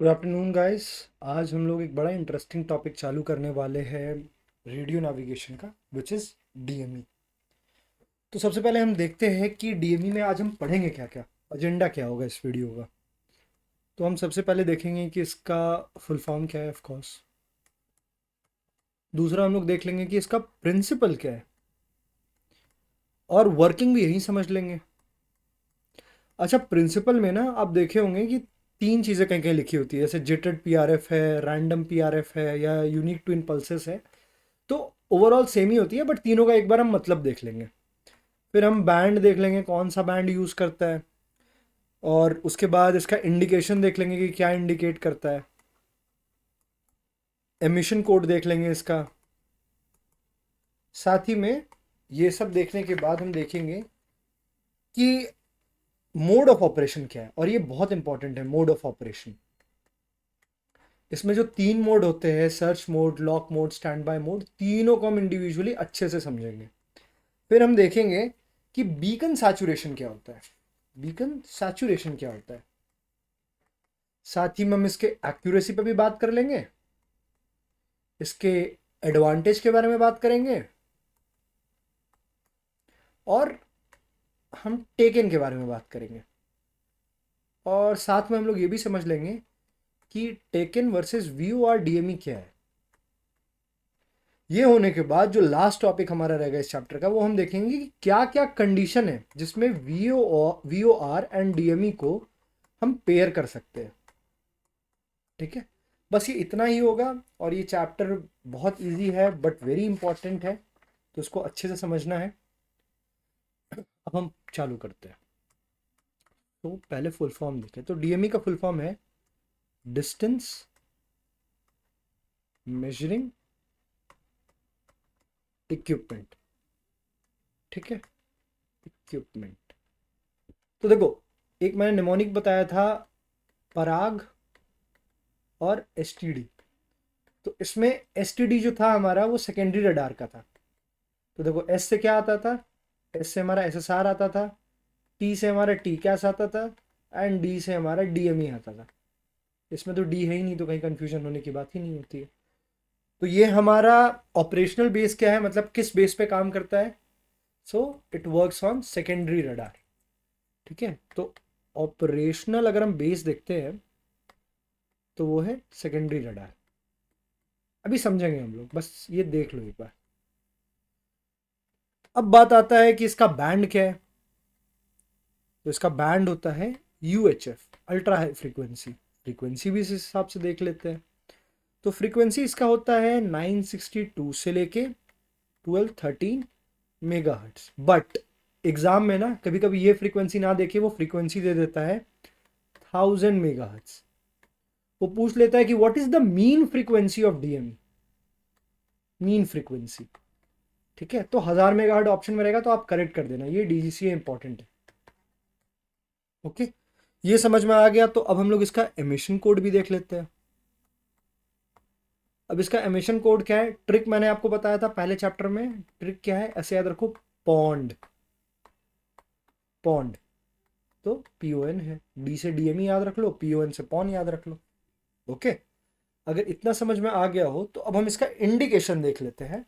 Good afternoon guys. आज हम लोग एक बड़ा इंटरेस्टिंग टॉपिक चालू करने वाले हैं रेडियो नेविगेशन का, विच इज़ डीएमई। तो सबसे पहले हम देखते हैं कि डीएमई में आज हम पढ़ेंगे क्या क्या, एजेंडा क्या होगा इस वीडियो का। तो हम सबसे पहले देखेंगे कि इसका फुल फॉर्म क्या है, ऑफ कोर्स। दूसरा हम लोग देख लेंगे कि इसका प्रिंसिपल क्या है, और वर्किंग भी यही समझ लेंगे। अच्छा, प्रिंसिपल में ना आप देखे होंगे कि तीन चीज़ें कहीं कहीं लिखी होती है, जैसे जिटेड पीआरएफ है, रैंडम पीआरएफ है, या यूनिक टू इम्पल्सेस है। तो ओवरऑल सेम ही होती है, बट तीनों का एक बार हम मतलब देख लेंगे। फिर हम बैंड देख लेंगे, कौन सा बैंड यूज़ करता है, और उसके बाद इसका इंडिकेशन देख लेंगे कि क्या इंडिकेट करता है। एमिशन कोड देख लेंगे इसका। साथ ही में ये सब देखने के बाद हम देखेंगे कि मोड ऑफ ऑपरेशन क्या है, और ये बहुत इंपॉर्टेंट है, मोड ऑफ ऑपरेशन। इसमें जो तीन मोड होते हैं, search mode, lock mode, stand by mode, तीनों को हम इंडिविजुअली अच्छे से समझेंगे। फिर हम देखेंगे कि बीकन सैचुरेशन क्या होता है, बीकन सैचुरेशन क्या होता है। साथ ही में हम इसके एक्यूरेसी पे भी बात कर लेंगे, इसके एडवांटेज के बारे में बात करेंगे, और हम टेकन के बारे में बात करेंगे। और साथ में हम लोग ये भी समझ लेंगे कि टेकन वर्सेस वीओआर डीएमई क्या है। ये होने के बाद जो लास्ट टॉपिक हमारा रहेगा इस चैप्टर का, वो हम देखेंगे कि क्या क्या कंडीशन है जिसमें वीओआर एंड डीएमई को हम पेयर कर सकते हैं। ठीक है, बस ये इतना ही होगा। और ये चैप्टर बहुत इजी है बट वेरी इंपॉर्टेंट है, तो उसको अच्छे से समझना है। अब हम चालू करते हैं। तो पहले फुल फॉर्म देखें, तो डीएमई का फुल फॉर्म है डिस्टेंस मेजरिंग इक्विपमेंट। ठीक है, इक्विपमेंट। तो देखो, एक मैंने निमोनिक बताया था, पराग और एसटीडी। तो इसमें एसटीडी जो था हमारा, वो सेकेंडरी रडार का था। तो देखो, एस से क्या आता था, एस से हमारा एसएसआर आता था, टी से हमारा टी कैस आता था, एंड डी से हमारा डीएमई आता था। इसमें तो डी है ही नहीं, तो कहीं कंफ्यूजन होने की बात ही नहीं होती है। तो ये हमारा ऑपरेशनल बेस क्या है, मतलब किस बेस पे काम करता है। So it works on secondary radar. ठीक है, तो ऑपरेशनल अगर हम बेस देखते हैं तो वो है सेकेंडरी रडार। अभी समझेंगे हम लोग, बस ये देख लो एक बार। अब बात आता है कि इसका बैंड क्या है। तो इसका बैंड होता है UHF, ultra high frequency. Frequency भी इस हिसाब से देख लेते हैं। तो फ्रीक्वेंसी इसका होता है 962 से लेके 1213 मेगाहर्ट्ज। बट एग्जाम में ना कभी कभी ये फ्रीक्वेंसी ना देखे, वो फ्रीक्वेंसी दे देता है 1000 मेगाहर्ट्ज। वो पूछ लेता है कि what is the mean frequency of DME, mean frequency. ठीक है, तो 1000 मेगाहर्ट्ज ऑप्शन में रहेगा, तो आप करेक्ट कर देना, ये डीजीसीए इंपॉर्टेंट है। ओके, ये समझ में आ गया। तो अब हम लोग इसका एमिशन कोड भी देख लेते हैं। अब इसका एमिशन कोड क्या है, ट्रिक मैंने आपको बताया था पहले चैप्टर में। ट्रिक क्या है, ऐसे याद रखो, पॉन्ड। पॉन्ड तो पीओएन है, डी से डीएमई याद रख लो, पीओएन से पॉन याद रख लो। ओके, अगर इतना समझ में आ गया हो तो अब हम इसका इंडिकेशन देख लेते हैं।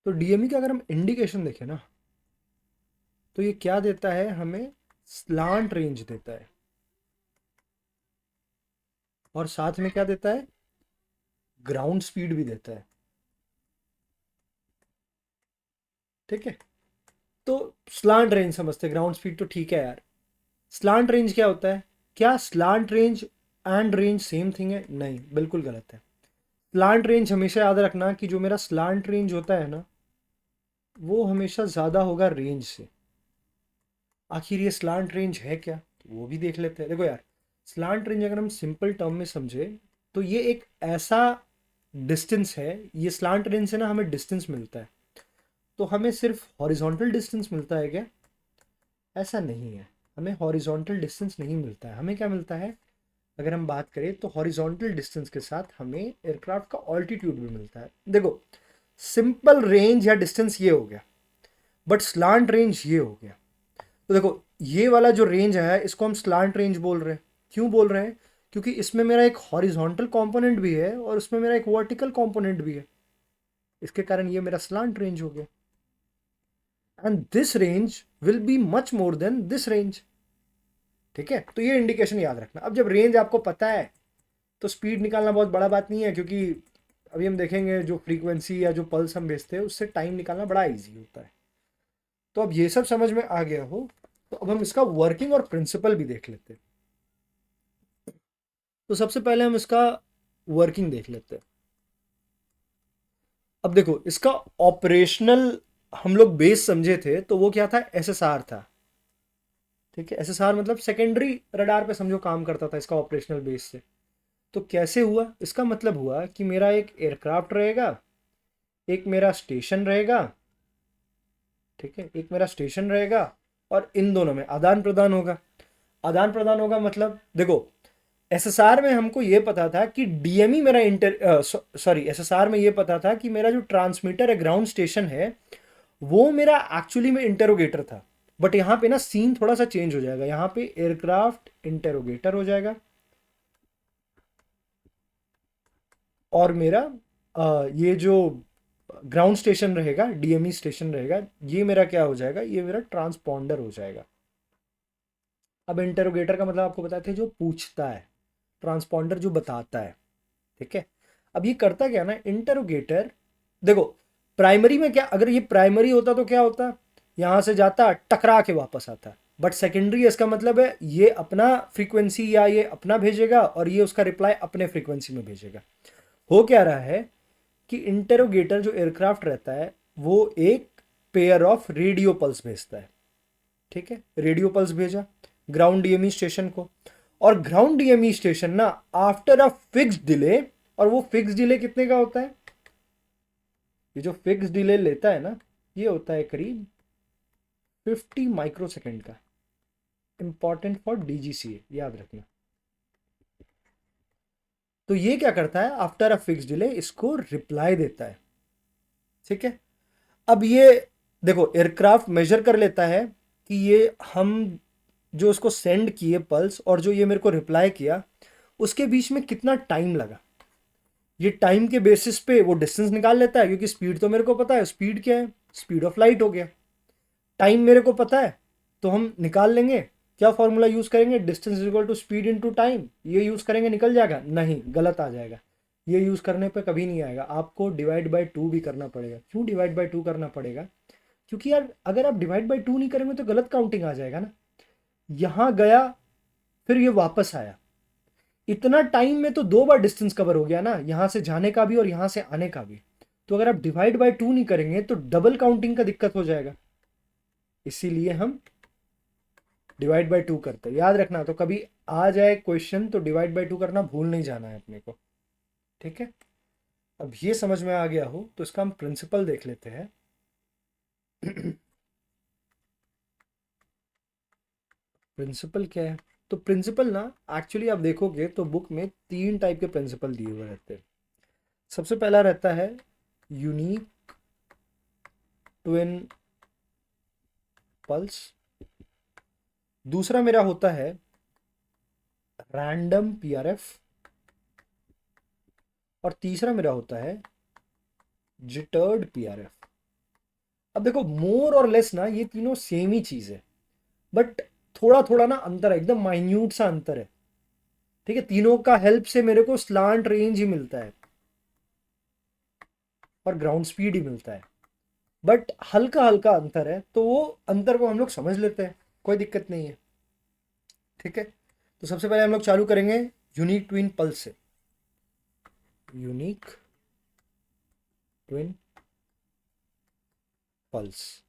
तो डीएमई का अगर हम इंडिकेशन देखें ना, तो ये क्या देता है हमें, स्लांट रेंज देता है, और साथ में क्या देता है, ग्राउंड स्पीड भी देता है। ठीक है, तो स्लांट रेंज समझते हैं, ग्राउंड स्पीड तो ठीक है यार। स्लांट रेंज क्या होता है, क्या slant range and range same thing है? नहीं, बिल्कुल गलत है। स्लांट रेंज हमेशा याद रखना कि जो मेरा स्लांट रेंज होता है ना, वो हमेशा ज़्यादा होगा रेंज से। आखिर ये स्लांट रेंज है क्या, तो वो भी देख लेते हैं। देखो यार, स्लांट रेंज अगर हम सिंपल टर्म में समझे, तो ये एक ऐसा डिस्टेंस है, ये स्लांट रेंज से ना हमें डिस्टेंस मिलता है। तो हमें सिर्फ हॉरिजॉन्टल डिस्टेंस मिलता है क्या? ऐसा नहीं है, हमें हॉरिजॉन्टल डिस्टेंस नहीं मिलता है। हमें क्या मिलता है, अगर हम बात करें तो हॉरिजॉन्टल डिस्टेंस के साथ हमें एयरक्राफ्ट का ऑल्टीट्यूड भी मिलता है। देखो, सिंपल रेंज या डिस्टेंस ये हो गया, बट स्लांट रेंज ये हो गया। तो देखो ये वाला जो रेंज है इसको हम स्लांट रेंज बोल रहे हैं। क्यों बोल रहे हैं? क्योंकि इसमें मेरा एक हॉरिजॉन्टल कंपोनेंट भी है और उसमें मेरा एक वर्टिकल कंपोनेंट भी है, इसके कारण ये मेरा स्लांट रेंज हो गया। And this range will be much more than this range. ठीक है, तो ये इंडिकेशन याद रखना। अब जब रेंज आपको पता है तो स्पीड निकालना बहुत बड़ा बात नहीं है, क्योंकि अभी हम देखेंगे जो फ्रीक्वेंसी या जो पल्स हम भेजते हैं उससे टाइम निकालना बड़ा इजी होता है। तो अब ये सब समझ में आ गया हो तो अब हम इसका वर्किंग और प्रिंसिपल भी देख लेते हैं। तो सबसे पहले हम इसका वर्किंग देख लेते हैं। अब देखो इसका ऑपरेशनल हम लोग बेस समझे थे तो वो क्या था? एसएसआर था। ठीक है, एसएसआर मतलब सेकेंडरी रडार पे समझो काम करता था इसका ऑपरेशनल बेस से। तो कैसे हुआ? इसका मतलब हुआ कि मेरा एक एयरक्राफ्ट रहेगा, एक मेरा स्टेशन रहेगा। ठीक है, एक मेरा स्टेशन रहेगा और इन दोनों में आदान प्रदान होगा। आदान प्रदान होगा मतलब देखो एसएसआर में हमको ये पता था कि डीएमई मेरा सॉरी एसएसआर में ये पता था कि मेरा जो ट्रांसमीटर है, ग्राउंड स्टेशन है, वो मेरा एक्चुअली में इंटेरोगेटर था। बट यहाँ पे ना सीन थोड़ा सा चेंज हो जाएगा, यहाँ पे एयरक्राफ्ट इंटेरोगेटर हो जाएगा और मेरा ये जो ग्राउंड स्टेशन रहेगा, डीएमई स्टेशन रहेगा, ये मेरा क्या हो जाएगा? ये मेरा ट्रांसपॉन्डर हो जाएगा। अब इंटेरोगेटर का मतलब आपको बताते हैं जो पूछता है, ट्रांसपॉन्डर जो बताता है। ठीक है, अब ये करता क्या ना इंटेरोगेटर, देखो प्राइमरी में क्या, अगर ये प्राइमरी होता तो क्या होता? यहां से जाता टकरा के वापस आता। बट सेकेंडरी इसका मतलब है ये अपना फ्रीक्वेंसी या ये अपना भेजेगा और ये उसका रिप्लाई अपने फ्रीक्वेंसी में भेजेगा। हो क्या रहा है कि इंटेरोगेटर जो एयरक्राफ्ट रहता है वो एक पेयर ऑफ रेडियो पल्स भेजता है। ठीक है, रेडियो पल्स भेजा ग्राउंड डीएमई स्टेशन को, और ग्राउंड डीएमई स्टेशन ना आफ्टर अ फिक्स्ड डिले, और वो फिक्स डिले कितने का होता है? ये जो फिक्स डिले लेता है ना, ये होता है करीब 50 माइक्रोसेकंड का। इंपॉर्टेंट फॉर डीजीसीए, याद रखना। तो ये क्या करता है? आफ्टर अ फिक्स डिले इसको रिप्लाई देता है। ठीक है, अब ये देखो एयरक्राफ्ट मेजर कर लेता है कि ये हम जो उसको सेंड किए पल्स और जो ये मेरे को रिप्लाई किया उसके बीच में कितना टाइम लगा। ये टाइम के बेसिस पे वो डिस्टेंस निकाल लेता है, क्योंकि स्पीड तो मेरे को पता है। स्पीड क्या है? स्पीड ऑफ लाइट हो गया। टाइम मेरे को पता है तो हम निकाल लेंगे। क्या फॉर्मूला यूज करेंगे? Distance is equal to speed into time. ये यूज करेंगे, निकल जाएगा? नहीं, गलत आ जाएगा। ये यूज करने पे कभी नहीं आएगा, आपको डिवाइड बाय टू भी करना पड़ेगा। क्यों डिवाइड बाय टू करना पड़ेगा? क्योंकि यार अगर आप डिवाइड बाय टू नहीं करेंगे तो गलत काउंटिंग आ जाएगा ना। यहां गया फिर ये वापस आया, इतना टाइम में तो दो बार डिस्टेंस कवर हो गया ना, यहां से जाने का भी और यहां से आने का भी। तो अगर आप डिवाइड बाय टू नहीं करेंगे तो डबल काउंटिंग का दिक्कत हो जाएगा। इसीलिए हम डिवाइड बाय टू करते हैं, याद रखना। तो कभी आ जाए क्वेश्चन तो डिवाइड बाय टू करना भूल नहीं जाना है अपने को। ठीक है, अब ये समझ में आ गया हो तो इसका हम प्रिंसिपल देख लेते हैं। प्रिंसिपल क्या है? तो प्रिंसिपल ना एक्चुअली आप देखोगे तो बुक में तीन टाइप के प्रिंसिपल दिए हुए रहते हैं। सबसे पहला रहता है यूनिक ट्विन पल्स। दूसरा मेरा होता है रैंडम पीआरएफ। और तीसरा मेरा होता है जिटर्ड पीआरएफ। अब देखो मोर और लेस ना ये तीनों सेम ही चीज है, बट थोड़ा थोड़ा ना अंतर है, एकदम माइन्यूट सा अंतर है। ठीक है, तीनों का हेल्प से मेरे को स्लांट रेंज ही मिलता है और ग्राउंड स्पीड ही मिलता है। बट हल्का हल्का अंतर है, तो वो अंतर को हम लोग समझ लेते हैं, कोई दिक्कत नहीं है। ठीक है, तो सबसे पहले हम लोग चालू करेंगे यूनिक ट्विन पल्स से। यूनिक ट्विन पल्स,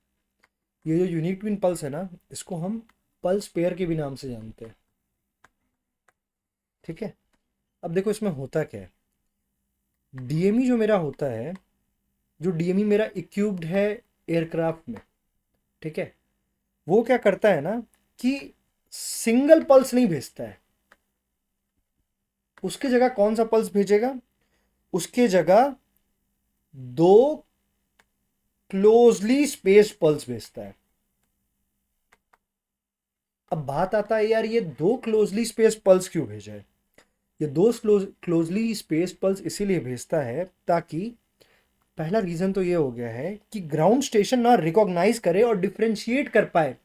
ये जो यूनिक ट्विन पल्स है ना इसको हम पल्स पेयर के भी नाम से जानते हैं। ठीक है, अब देखो इसमें होता क्या है। डीएमई जो मेरा होता है, जो डीएमई मेरा इक्विप्ड है एयरक्राफ्ट में, ठीक है, वो क्या करता है ना कि सिंगल पल्स नहीं भेजता है। उसके जगह कौन सा पल्स भेजेगा? उसके जगह दो क्लोजली स्पेस्ड पल्स भेजता है। अब बात आता है यार, ये दो क्लोजली स्पेस पल्स क्यों भेजा है? ये दो क्लोजली स्पेस पल्स इसीलिए भेजता है ताकि, पहला रीजन तो ये हो गया है कि ग्राउंड स्टेशन ना रिकॉग्नाइज करे और डिफ्रेंशिएट कर पाए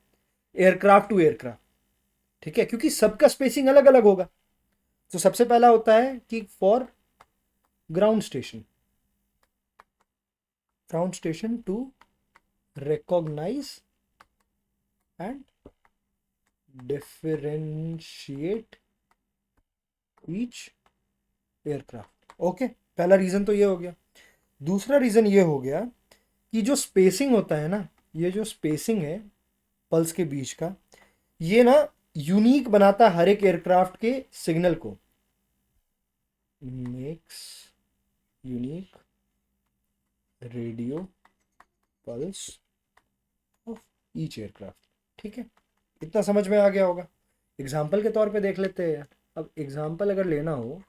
एयरक्राफ्ट टू एयरक्राफ्ट। ठीक है, क्योंकि सबका स्पेसिंग अलग अलग होगा। तो सबसे पहला होता है कि for ground station to recognize and differentiate each aircraft. Okay, पहला रीजन तो ये हो गया। दूसरा रीजन ये हो गया कि जो स्पेसिंग होता है ना, ये जो स्पेसिंग है पल्स के बीच का, ये ना यूनिक बनाता है हर एक एयरक्राफ्ट के सिग्नल को। Makes unique radio pulse of each aircraft. ठीक है, इतना समझ में आ गया होगा। एग्जाम्पल के तौर पे देख लेते हैं। अब एग्जाम्पल अगर लेना हो,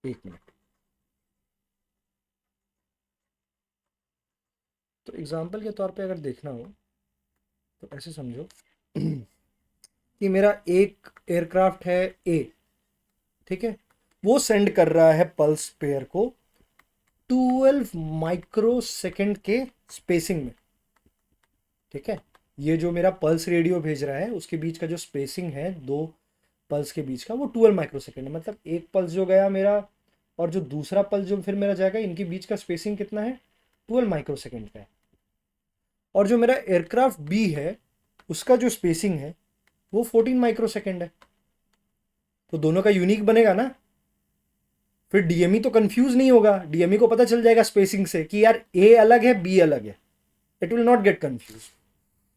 एक मिनट, तो एग्जाम्पल के तौर पे अगर देखना हो तो ऐसे समझो कि मेरा एक एयरक्राफ्ट है ए। ठीक है, वो सेंड कर रहा है पल्स पेयर को 12 माइक्रो सेकेंड के स्पेसिंग में। ठीक है, ये जो मेरा पल्स रेडियो भेज रहा है उसके बीच का जो स्पेसिंग है दो पल्स के बीच का, वो 12 माइक्रो सेकेंड है। मतलब एक पल्स जो गया मेरा और जो दूसरा पल्स जो फिर मेरा जाएगा, इनके बीच का स्पेसिंग कितना है? 12 माइक्रो सेकेंड का है। और जो मेरा एयरक्राफ्ट बी है उसका जो स्पेसिंग है वो 14 माइक्रो सेकेंड है। तो दोनों का यूनिक बनेगा ना। फिर डीएमई तो कंफ्यूज नहीं होगा, डीएमई को पता चल जाएगा स्पेसिंग से कि यार ए अलग है बी अलग है। It will not get confuse.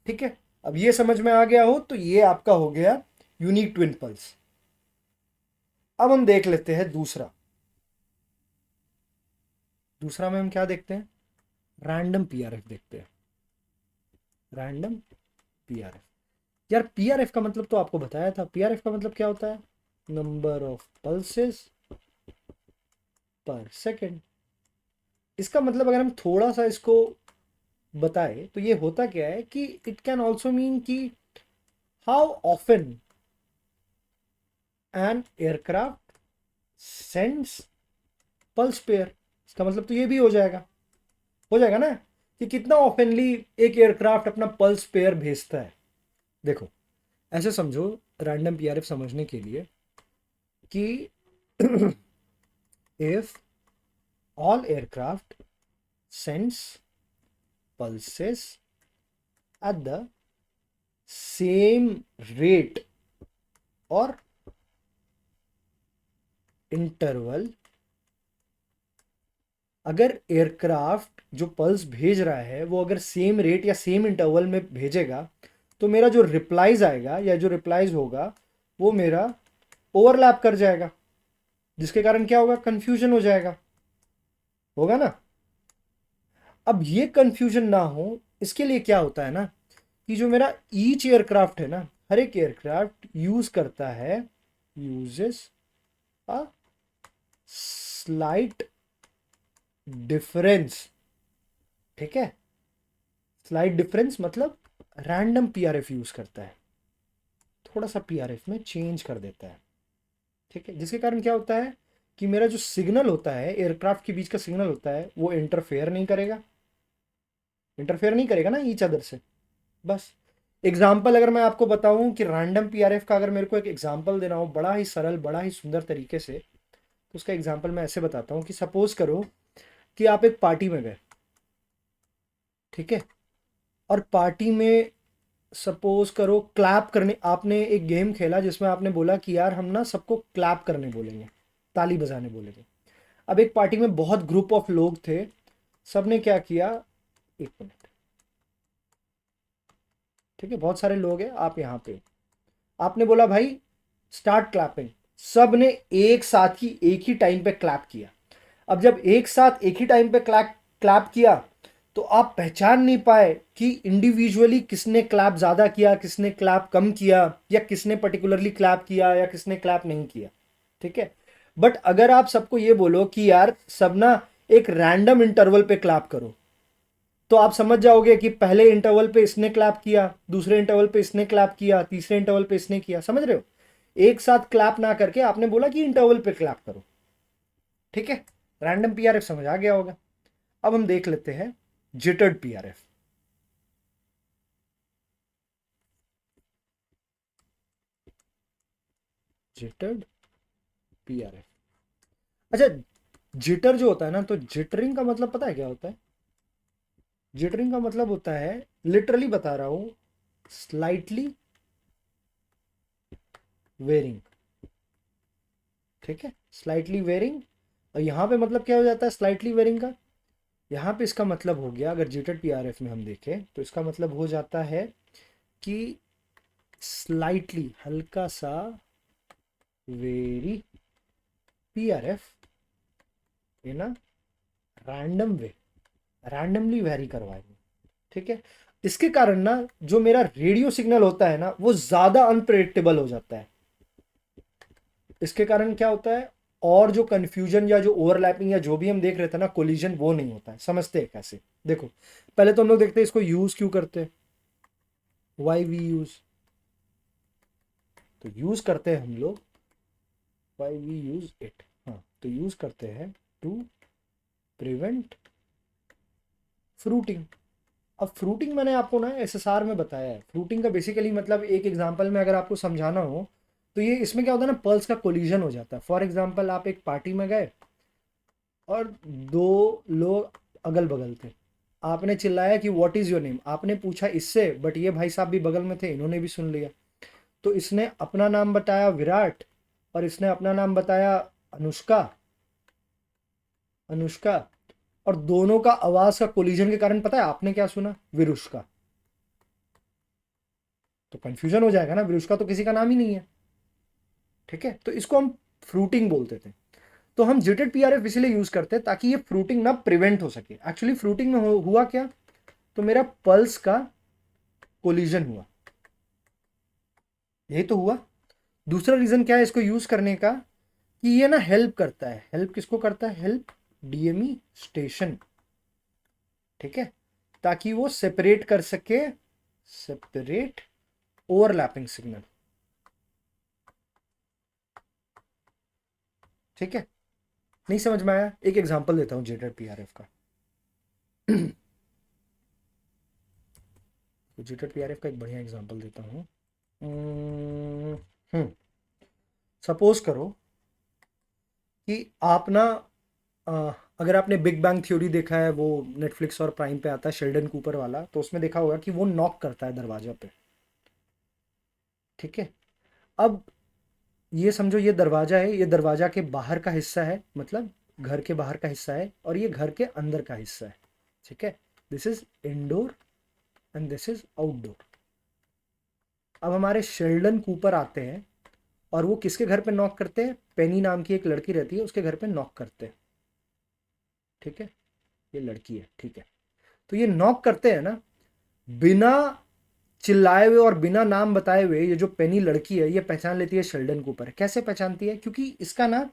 ठीक है, अब ये समझ में आ गया हो तो ये आपका हो गया यूनिक ट्विन पल्स। अब हम देख लेते हैं दूसरा। दूसरा में हम क्या देखते हैं? रैंडम पीआरएफ देखते हैं। Random PRF. यार पीआरएफ का मतलब तो आपको बताया था। पीआरएफ का मतलब क्या होता है? नंबर ऑफ पल्सेस पर सेकेंड। इसका मतलब अगर हम थोड़ा सा इसको बताए तो ये होता क्या है कि इट कैन ऑल्सो मीन कि how often an aircraft sends pulse pair. इसका मतलब तो ये भी हो जाएगा ना, कि कितना ऑफनली एक एयरक्राफ्ट अपना पल्स पेयर भेजता है। देखो ऐसे समझो, रैंडम पीआरएफ समझने के लिए कि if all aircraft sends pulses at the same rate or interval, अगर एयरक्राफ्ट जो पल्स भेज रहा है वो अगर सेम रेट या सेम इंटरवल में भेजेगा तो मेरा जो रिप्लाईज आएगा या जो रिप्लाईज होगा वो मेरा ओवरलैप कर जाएगा, जिसके कारण क्या होगा? कंफ्यूजन हो जाएगा। होगा ना। अब ये कंफ्यूजन ना हो इसके लिए क्या होता है ना, कि जो मेरा ईच एयरक्राफ्ट है ना, हर एक एयरक्राफ्ट यूज करता है, यूजेस अ स्लाइट डिफरेंस। ठीक है, स्लाइट डिफरेंस मतलब रैंडम पीआरएफ यूज करता है, थोड़ा सा पीआरएफ में चेंज कर देता है। ठीक है, जिसके कारण क्या होता है कि मेरा जो सिग्नल होता है एयरक्राफ्ट के बीच का सिग्नल होता है वो इंटरफेयर नहीं करेगा ना ईच अदर से। बस एग्जाम्पल अगर मैं आपको बताऊं कि रैंडम पीआरएफ का अगर मेरे को एक एग्जाम्पल देना हो बड़ा ही सरल बड़ा ही सुंदर तरीके से, तो उसका एग्जाम्पल मैं ऐसे बताता हूँ कि सपोज करो कि आप एक पार्टी में गए। ठीक है, और पार्टी में सपोज करो क्लैप करने, आपने एक गेम खेला जिसमें आपने बोला कि यार हम ना सबको क्लैप करने बोलेंगे, ताली बजाने बोलेंगे। अब एक पार्टी में बहुत ग्रुप ऑफ लोग थे, सबने क्या किया, एक मिनट। ठीक है, बहुत सारे लोग हैं, आप यहाँ पे आपने बोला भाई स्टार्ट क्लैपिंग। सब ने एक साथ ही एक ही टाइम पे क्लैप किया। अब जब एक साथ एक ही टाइम पे क्लैप क्लैप किया तो आप पहचान नहीं पाए कि इंडिविजुअली किसने क्लैप ज़्यादा किया, किसने क्लैप कम किया, या किसने पर्टिकुलरली क्लैप किया या किसने क्लैप नहीं किया। ठीक है, बट अगर आप सबको ये बोलो कि यार सब ना एक रैंडम इंटरवल पे क्लैप करो, तो आप समझ जाओगे कि पहले इंटरवल पे इसने क्लैप किया, दूसरे इंटरवल पे इसने क्लैप किया, तीसरे इंटरवल पे इसने किया। समझ रहे हो? एक साथ क्लैप ना करके आपने बोला कि इंटरवल पे क्लैप करो। ठीक है, रैंडम पीआरएफ समझ आ गया होगा। अब हम देख लेते हैं जिटर्ड पीआरएफ। जिटर्ड पीआरएफ। अच्छा, जिटर जो होता है ना, तो जिटरिंग का मतलब पता है क्या होता है? जिटरिंग का मतलब होता है, लिटरली बता रहा हूं, स्लाइटली वेरिंग। ठीक है, स्लाइटली वेरिंग। और यहां पे मतलब क्या हो जाता है स्लाइटली वेरिंग का? यहाँ पे इसका मतलब हो गया, अगर जीटेड पीआरएफ में हम देखें तो इसका मतलब हो जाता है कि स्लाइटली, हल्का सा very PRF in a random way, randomly very करवाएंगे। ठीक है, इसके कारण ना जो मेरा रेडियो सिग्नल होता है ना, वो ज्यादा अनप्रेडिक्टेबल हो जाता है। इसके कारण क्या होता है, और जो कंफ्यूजन या जो ओवरलैपिंग या जो भी हम देख रहे थे ना, कोलिजन, वो नहीं होता है। समझते हैं कैसे? देखो, पहले तो हम लोग देखते हैं इसको यूज क्यों करते हैं, वाई वी यूज। तो यूज करते हैं हम लोग, वाई वी यूज इट, हाँ, तो यूज करते हैं टू प्रिवेंट फ्रूटिंग। अब फ्रूटिंग मैंने आपको ना एसएसआर में बताया है। फ्रूटिंग का बेसिकली मतलब, एक एग्जांपल में अगर आपको समझाना हो तो ये, इसमें क्या होता है ना, पल्स का कोलिजन हो जाता है। फॉर एग्जांपल, आप एक पार्टी में गए और दो लोग अगल बगल थे, आपने चिल्लाया कि व्हाट इज योर नेम, आपने पूछा इससे, बट ये भाई साहब भी बगल में थे, इन्होंने भी सुन लिया। तो इसने अपना नाम बताया विराट, और इसने अपना नाम बताया अनुष्का, अनुष्का। और दोनों का आवाज का कोलिजन के कारण पता है आपने क्या सुना? विरुष्का। तो कंफ्यूजन हो जाएगा ना, विरुष्का तो किसी का नाम ही नहीं है। ठीक है, तो इसको हम फ्रूटिंग बोलते थे। तो हम जिटेड पीआरएफ इसलिए यूज करते हैं ताकि ये फ्रूटिंग ना प्रिवेंट हो सके। एक्चुअली फ्रूटिंग में हुआ क्या, तो मेरा पल्स का कोलिजन हुआ, यही तो हुआ। दूसरा रीजन क्या है इसको यूज करने का, कि ये ना हेल्प करता है। हेल्प किसको करता है? Help DME station. ठीक है, ताकि वो सेपरेट कर सके, सेपरेट ओवरलैपिंग सिग्नल। ठीक है, नहीं समझ में आया? एक एग्जांपल देता हूं जेटर पीआरएफ का। तो जेटर पीआरएफ का एक बढ़िया एग्जांपल देता हूं। सपोज करो कि आप ना, अगर आपने बिग बैंग थ्योरी देखा है, वो नेटफ्लिक्स और प्राइम पे आता है, शेल्डन कूपर वाला, तो उसमें देखा होगा कि वो नॉक करता है दरवाजा पे। ठीक है, अब ये समझो ये दरवाजा है, ये दरवाजा के बाहर का हिस्सा है, मतलब घर के बाहर का हिस्सा है, और ये घर के अंदर का हिस्सा है। ठीक है, this is indoor and this is outdoor. अब हमारे शेल्डन कूपर आते हैं और वो किसके घर पे नॉक करते हैं? पेनी नाम की एक लड़की रहती है, उसके घर पे नॉक करते हैं। ठीक है, ये लड़की है। ठीक है, तो ये नॉक करते हैं ना, बिना चिल्लाए हुए और बिना नाम बताए हुए, ये जो पेनी लड़की है ये पहचान लेती है शेल्डन कूपर। कैसे पहचानती है? क्योंकि इसका ना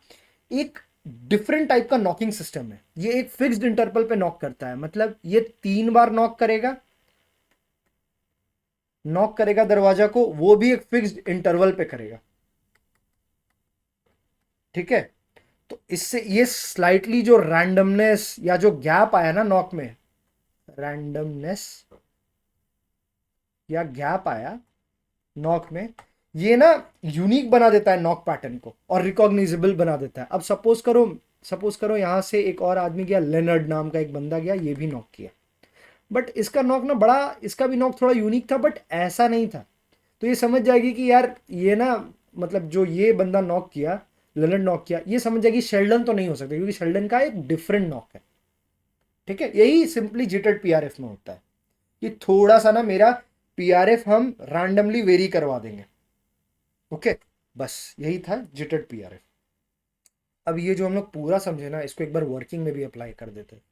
एक डिफरेंट टाइप का नॉकिंग सिस्टम है। ये एक फिक्स्ड इंटरवल पे नॉक करता है, मतलब ये 3 बार नॉक करेगा, नॉक करेगा दरवाजा को, वो भी एक फिक्स्ड इंटरवल पे करेगा। ठीक है, तो इससे ये स्लाइटली जो रैंडमनेस या जो गैप आया ना नॉक में, रैंडमनेस या गैप आया नॉक में, ये ना यूनिक बना देता है नॉक पैटर्न को, और रिकॉग्नाइजेबल बना देता है। अब सपोज करो यहां से एक और आदमी गया, लेनर्ड नाम का एक बंदा गया, ये भी नॉक किया, बट इसका नॉक ना बड़ा, इसका भी नॉक थोड़ा यूनिक था, बट ऐसा नहीं था। तो ये समझ जाएगी कि यार ये ना, मतलब जो ये बंदा नॉक किया, लेनर्ड नॉक किया, ये समझ जाएगी शेल्डन तो नहीं हो सकता, क्योंकि शेल्डन का एक डिफरेंट नॉक है। ठीक है, यही सिंपली जिटेड पीआरएफ में होता है कि थोड़ा सा ना मेरा पीआरएफ हम रैंडमली वेरी करवा देंगे। ओके, बस यही था जिटेड पीआरएफ। अब ये जो हम लोग पूरा समझे ना, इसको एक बार वर्किंग में भी अप्लाई कर देते हैं,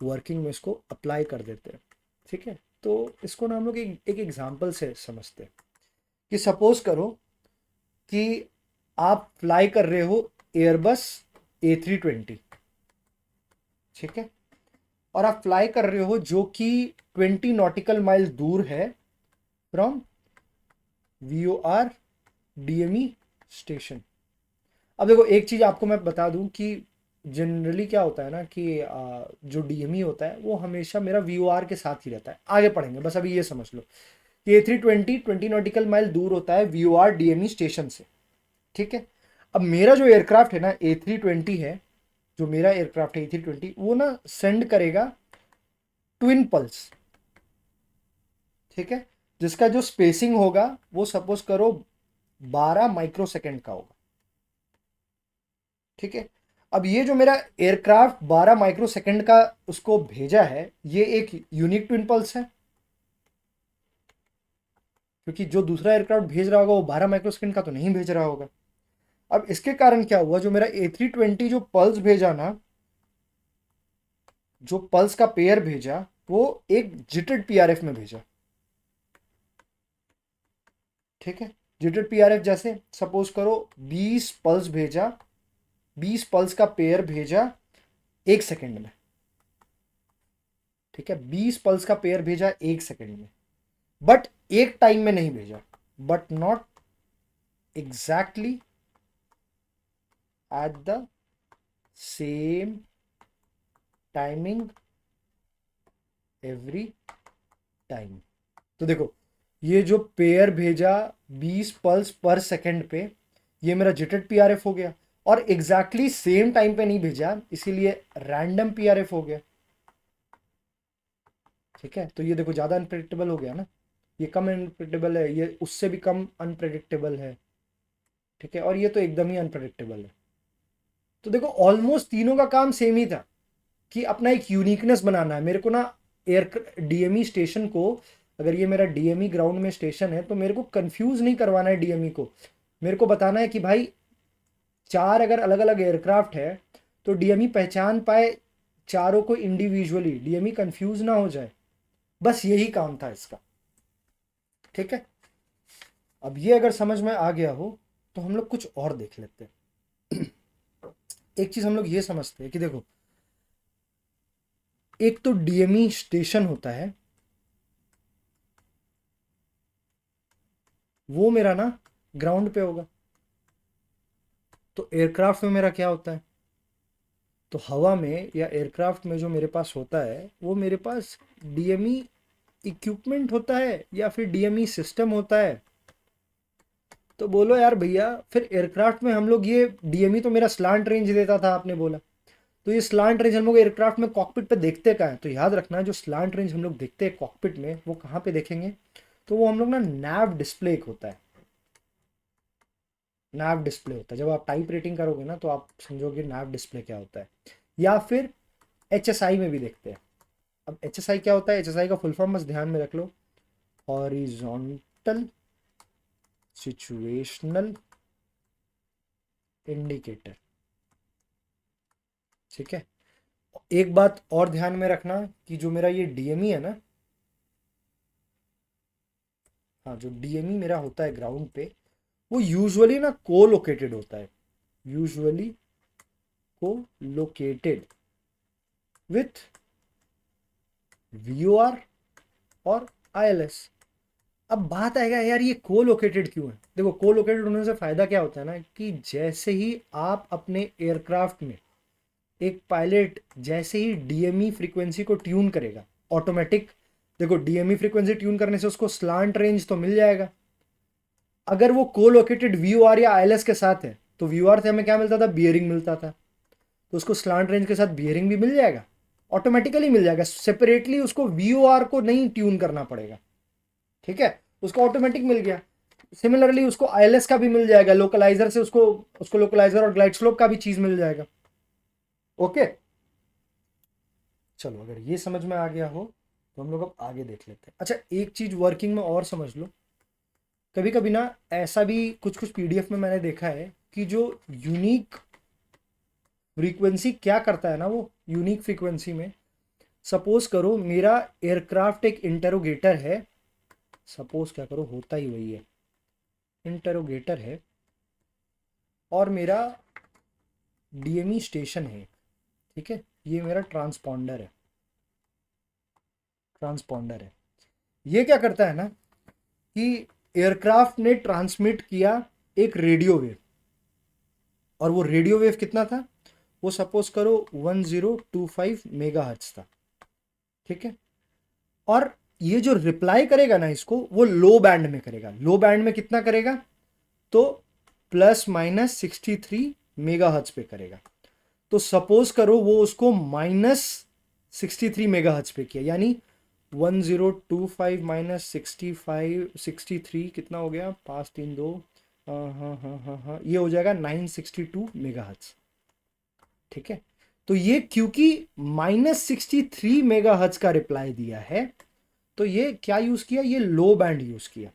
वर्किंग में इसको अप्लाई कर देते हैं। ठीक है, तो इसको ना हम लोग एक एग्जांपल से समझते हैं कि सपोज करो कि आप फ्लाई कर रहे हो एयरबस A320। ठीक है, और आप फ्लाई कर रहे हो जो कि 20 नॉटिकल माइल दूर है फ्रॉम VOR DME स्टेशन। अब देखो एक चीज़ आपको मैं बता दूं कि जनरली क्या होता है ना कि जो DME होता है वो हमेशा मेरा VOR के साथ ही रहता है। आगे पढ़ेंगे, बस अभी ये समझ लो कि A320 20 नॉटिकल माइल दूर होता है VOR DME स्टेशन से। ठीक है, अब मेरा जो एयरक्राफ्ट है ना A320 है, जो मेरा एयरक्राफ्ट है A320, वो ना सेंड करेगा ट्विन पल्स। ठीक है, जिसका जो स्पेसिंग होगा वो सपोज करो 12 माइक्रोसेकंड का होगा। ठीक है, अब ये जो मेरा एयरक्राफ्ट 12 माइक्रोसेकंड का उसको भेजा है, ये एक यूनिक ट्विन पल्स है, क्योंकि जो दूसरा एयरक्राफ्ट भेज रहा होगा वो 12 माइक्रोसेकंड का तो नहीं भेज रहा होगा। अब इसके कारण क्या हुआ, जो मेरा A320 जो पल्स भेजा ना, जो पल्स का पेयर भेजा, वो एक जिटेड PRF में भेजा। ठीक है, जिटेड PRF जैसे सपोज करो 20 पल्स भेजा, 20 पल्स का पेयर भेजा 1 सेकंड में। ठीक है, 20 पल्स का पेयर भेजा 1 सेकंड में, बट एक टाइम में नहीं भेजा, but not exactly at the same timing every time. तो देखो ये जो पेयर भेजा 20 पल्स पर सेकंड पे, ये मेरा जिटेड PRF हो गया, और एग्जैक्टली सेम टाइम पे नहीं भेजा, इसीलिए रैंडम PRF हो गया। ठीक है, तो ये देखो ज़्यादा अनप्रेडिक्टेबल हो गया ना, ये कम अनप्रेडिक्टेबल है, ये उससे भी कम अनप्रेडिक्टेबल है। ठीक है, और ये तो एकदम ही अनप्रेडिक्टेबल है। तो देखो ऑलमोस्ट तीनों का काम सेम ही था कि अपना एक यूनिकनेस बनाना है मेरे को ना। एयर DME स्टेशन को, अगर ये मेरा DME ग्राउंड में स्टेशन है, तो मेरे को कंफ्यूज नहीं करवाना है DME को। मेरे को बताना है कि भाई 4 अगर अलग अलग एयरक्राफ्ट है तो DME पहचान पाए चारों को इंडिविजुअली, DME कंफ्यूज ना हो जाए, बस यही काम था इसका। ठीक है, अब ये अगर समझ में आ गया हो तो हम लोग कुछ और देख लेते हैं। एक चीज हम लोग ये समझते हैं कि देखो, एक तो DME स्टेशन होता है, वो मेरा ना ग्राउंड पे होगा। तो एयरक्राफ्ट में मेरा क्या होता है, तो हवा में या एयरक्राफ्ट में जो मेरे पास होता है वो मेरे पास DME इक्विपमेंट होता है या फिर DME सिस्टम होता है। तो बोलो यार भैया, फिर एयरक्राफ्ट में हम लोग ये DME तो मेरा स्लांट रेंज देता था, आपने बोला, तो ये स्लांट रेंज हम लोग एयरक्राफ्ट में कॉकपिट पे देखते कहाँ है, तो याद रखना जो स्लांट रेंज हम लोग देखते हैं कॉकपिट में, वो कहाँ पे देखेंगे, तो वो हम लोग ना नैव डिस्प्ले एक होता है, नैव डिस्प्ले होता है। जब आप टाइप रेटिंग करोगे ना तो आप समझोगे नैव डिस्प्ले क्या होता है। या फिर HSI में भी देखते हैं। अब HSI क्या होता है, HSI का फुल फॉर्म बस ध्यान में रख लो, हॉरिजॉन्टल सिचुएशनल इंडिकेटर। ठीक है, एक बात और ध्यान में रखना कि जो मेरा ये DME है ना, हाँ जो DME मेरा होता है ग्राउंड पे, वो यूजुअली ना को लोकेटेड होता है, यूजुअली को लोकेटेड विथ VOR और ILS। अब बात आएगा यार ये को लोकेटेड क्यों है। देखो को लोकेटेड होने से फायदा क्या होता है ना, कि जैसे ही आप अपने एयरक्राफ्ट में, एक पायलट जैसे ही DME फ्रीक्वेंसी को ट्यून करेगा ऑटोमेटिक, देखो DME फ्रीक्वेंसी ट्यून करने से उसको स्लांट रेंज तो मिल जाएगा। अगर वो को लोकेटेड VOR या ILS के साथ है, तो VOR से हमें क्या मिलता था, बियरिंग मिलता था, तो उसको स्लांट रेंज के साथ बियरिंग भी मिल जाएगा, ऑटोमेटिकली मिल जाएगा, सेपरेटली उसको VOR को नहीं ट्यून करना पड़ेगा। ठीक है, उसको ऑटोमेटिक मिल गया। सिमिलरली उसको ILS का भी मिल जाएगा, लोकलाइजर से उसको उसको लोकलाइजर और ग्लाइड स्लोप का भी चीज मिल जाएगा। ओके, चलो अगर ये समझ में आ गया हो तो हम लोग अब आगे देख लेते हैं। अच्छा एक चीज वर्किंग में और समझ लो, कभी कभी ना ऐसा भी कुछ कुछ PDF में मैंने देखा है कि जो यूनिक फ्रीक्वेंसी क्या करता है ना, वो यूनिक फ्रीक्वेंसी में, सपोज करो मेरा एयरक्राफ्ट एक इंटरोगेटर है, सपोज क्या करो होता ही वही है, इंटरोगेटर है, और मेरा DME स्टेशन है। ठीक है, ये मेरा ट्रांसपॉन्डर है। ट्रांसपॉन्डर है। ये क्या करता है ना कि एयरक्राफ्ट ने ट्रांसमिट किया एक रेडियो वेव, और वो रेडियो वेव कितना था, वो सपोज करो 1025 मेगाहर्ट्ज था, ठीक है। और ये जो रिप्लाई करेगा ना इसको, वो लो बैंड में करेगा। लो बैंड में कितना करेगा, तो ±63 मेगाहर्ट्ज पे करेगा। तो सपोज करो वो उसको -63 मेगाहर्ट्ज पे किया, यानी 1025 -65 63 कितना हो गया, 532, हाँ हाँ हाँ हाँ हाँ, ये हो जाएगा 962 मेगाहर्ट्ज, ठीक है। तो ये क्योंकि -63 मेगाहर्ट्ज का रिप्लाई दिया है, तो ये क्या यूज किया, ये लो बैंड यूज किया।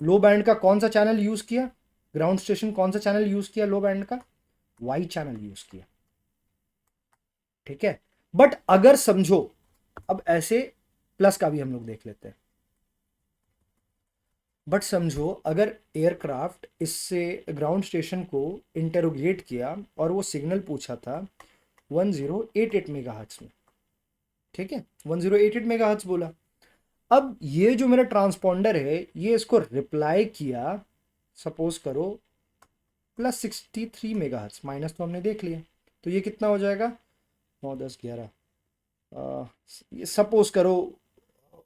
लो बैंड का कौन सा चैनल यूज किया, ग्राउंड स्टेशन कौन सा चैनल यूज किया लो बैंड का, वाई चैनल यूज किया, ठीक है। बट अगर समझो, अब ऐसे प्लस का भी हम लोग देख लेते हैं। बट समझो अगर एयरक्राफ्ट इससे ग्राउंड स्टेशन को इंटरोगेट किया और वो सिग्नल पूछा था 1088 मेगाहर्ट्ज में, ठीक है, 1088 मेगाहर्ट्ज बोला। अब ये जो मेरा ट्रांसपॉन्डर है, ये इसको रिप्लाई किया, सपोज करो +63 मेगाहर्ट्ज, माइनस तो हमने देख लिया, तो ये कितना हो जाएगा, 9 10 11, ये सपोज करो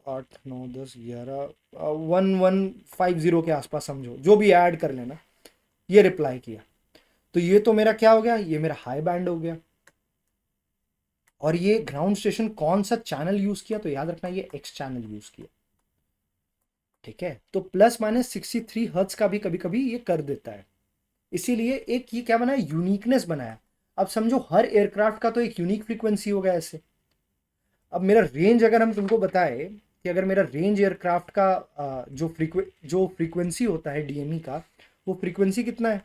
8 9 10 11, 1150 के आसपास समझो, जो भी ऐड कर लेना, ये रिप्लाई किया। तो ये तो मेरा क्या हो गया, ये मेरा हाई बैंड हो गया। और ये ग्राउंड स्टेशन कौन सा चैनल यूज किया, तो याद रखना ये एक्स चैनल यूज किया, ठीक है। तो ±63 हर्ट्ज का भी कभी कभी ये कर देता है, इसीलिए एक ये क्या बनाया, यूनिकनेस बनाया। अब समझो हर एयरक्राफ्ट का तो एक यूनिक फ्रीक्वेंसी होगा ऐसे। अब मेरा रेंज अगर हम तुमको बताए कि अगर मेरा रेंज एयरक्राफ्ट का जो फ्रीक्वेंसी होता है डीएमई का, वो फ्रीक्वेंसी कितना है,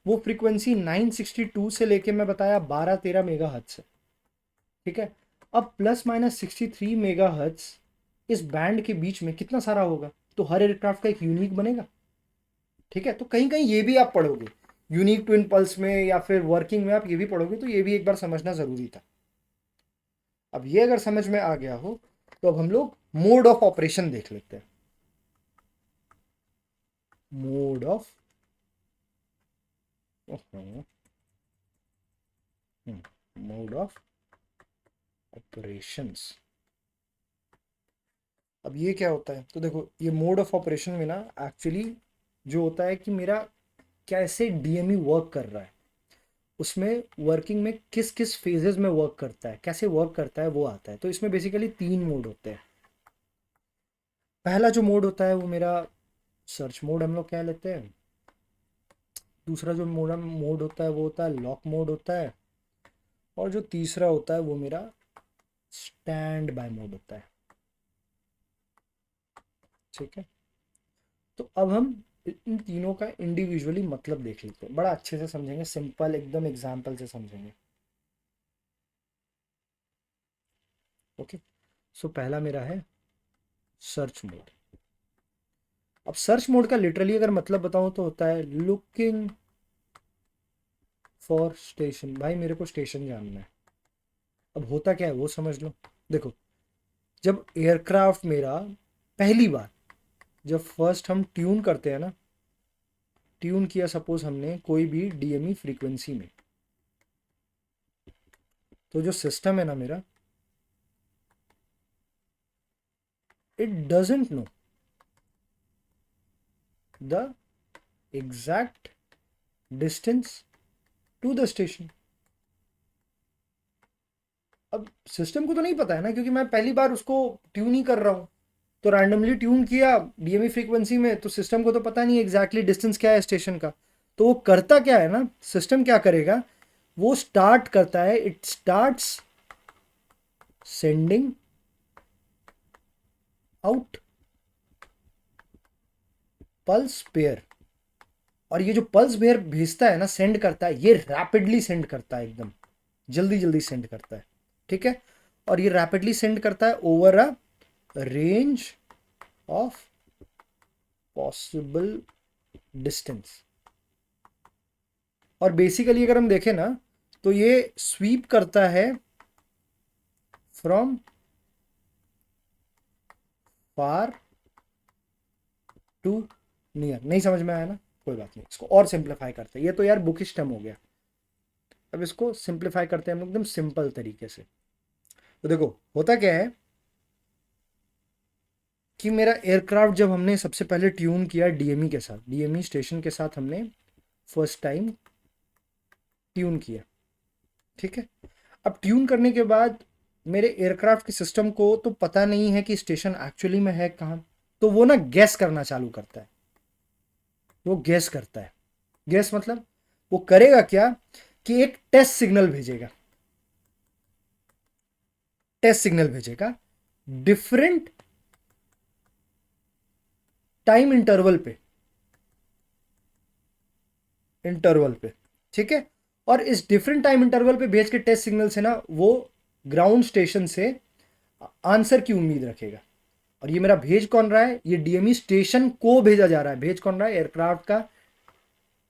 वो फ्रीक्वेंसी 962 से लेके मैं बताया 12-13 मेगा हर्ट्ज है, ठीक है। अब ±63 मेगा हर्ट्ज इस बैंड के बीच में कितना सारा होगा, तो हर एयरक्राफ्ट का एक यूनिक बनेगा, ठीक है। तो कहीं कहीं ये भी आप पढ़ोगे यूनिक ट्विन पल्स में, या फिर वर्किंग में आप ये भी पढ़ोगे, तो ये भी एक बार समझना जरूरी था। अब ये अगर समझ में आ गया हो, तो अब हम लोग मोड ऑफ ऑपरेशन देख लेते हैं। Mode of mode of operations. अब ये क्या होता है, तो देखो ये मोड ऑफ ऑपरेशन में ना एक्चुअली जो होता है कि मेरा कैसे डीएमई वर्क कर रहा है, उसमें वर्किंग में किस किस फेजेस में वर्क करता है, कैसे वर्क करता है, वो आता है। तो इसमें बेसिकली 3 मोड होते हैं। पहला जो मोड होता है वो मेरा सर्च मोड हम लोग कह लेते हैं। दूसरा जो मोड होता है वो होता है लॉक मोड होता है। और जो तीसरा होता है वो मेरा स्टैंड बाय मोड होता है, ठीक है। तो अब हम इन तीनों का इंडिविजुअली मतलब देख लेते हैं, बड़ा अच्छे से समझेंगे, सिंपल एकदम एग्जाम्पल से समझेंगे, ओके। सो पहला मेरा है सर्च मोड। अब सर्च मोड का लिटरली अगर मतलब बताऊं तो होता है लुकिंग फॉर स्टेशन। भाई मेरे को स्टेशन जानना है। अब होता क्या है वो समझ लो। देखो जब एयरक्राफ्ट मेरा पहली बार, जब फर्स्ट हम ट्यून करते हैं ना, ट्यून किया सपोज हमने कोई भी डीएमई फ्रीक्वेंसी में, तो जो सिस्टम है ना मेरा, it doesn't know the exact distance to the station. अब सिस्टम को तो नहीं पता है ना, क्योंकि मैं पहली बार उसको ट्यून ही कर रहा हूँ। तो रैंडमली ट्यून किया डीएमई फ्रीक्वेंसी में, तो सिस्टम को तो पता नहीं एग्जैक्टली डिस्टेंस क्या है स्टेशन का। तो वो करता क्या है ना, सिस्टम क्या करेगा, वो स्टार्ट करता है, it starts sending out pulse pair. और ये जो पल्स पेयर भेजता है ना, सेंड करता है, ये रैपिडली सेंड करता है, एकदम जल्दी जल्दी सेंड करता है, ठीक है। और ये रैपिडली सेंड करता है over a range of possible distance. और बेसिकली अगर हम देखें ना, तो ये स्वीप करता है फ्रॉम फार टू नियर। नहीं समझ में आया ना, कोई बात नहीं, इसको और सिंप्लीफाई करते हैं। ये तो यार बुकिश टर्म हो गया, अब इसको सिंप्लीफाई करते हैं हम एकदम सिंपल तरीके से। तो देखो होता क्या है कि मेरा एयरक्राफ्ट जब हमने सबसे पहले ट्यून किया डीएमई के साथ, डीएमई स्टेशन के साथ हमने फर्स्ट टाइम ट्यून किया, ठीक है। अब ट्यून करने के बाद मेरे एयरक्राफ्ट के सिस्टम को तो पता नहीं है कि स्टेशन एक्चुअली में है कहाँ, तो वो ना गैस करना चालू करता है। वो गैस करता है, गैस मतलब वो करेगा क्या कि एक टेस्ट सिग्नल भेजेगा, टेस्ट सिग्नल भेजेगा डिफरेंट टाइम इंटरवल पे, ठीक है। और इस डिफरेंट टाइम इंटरवल पे भेज के टेस्ट सिग्नल से ना वो ग्राउंड स्टेशन से आंसर की उम्मीद रखेगा। और ये मेरा भेज कौन रहा है, ये डीएमई स्टेशन को भेजा जा रहा है। भेज कौन रहा है, एयरक्राफ्ट का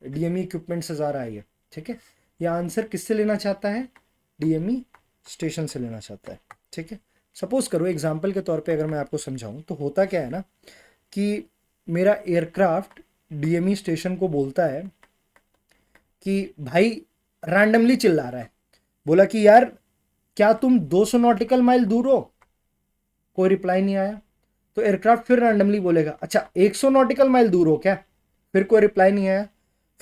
डीएमई इक्विपमेंट से जा रहा है ये, ठीक है। ये आंसर किससे लेना चाहता है, डीएमई स्टेशन से लेना चाहता है, ठीक है। सपोज करो एग्जाम्पल के तौर पे अगर मैं आपको समझाऊं तो होता क्या है ना कि मेरा एयरक्राफ्ट डीएमई स्टेशन को बोलता है कि भाई रैंडमली चिल्ला रहा है, बोला कि यार क्या तुम 200 नॉटिकल माइल दूर हो, कोई रिप्लाई नहीं आया। तो एयरक्राफ्ट फिर रैंडमली बोलेगा अच्छा 100 नॉटिकल माइल दूर हो क्या, फिर कोई रिप्लाई नहीं आया।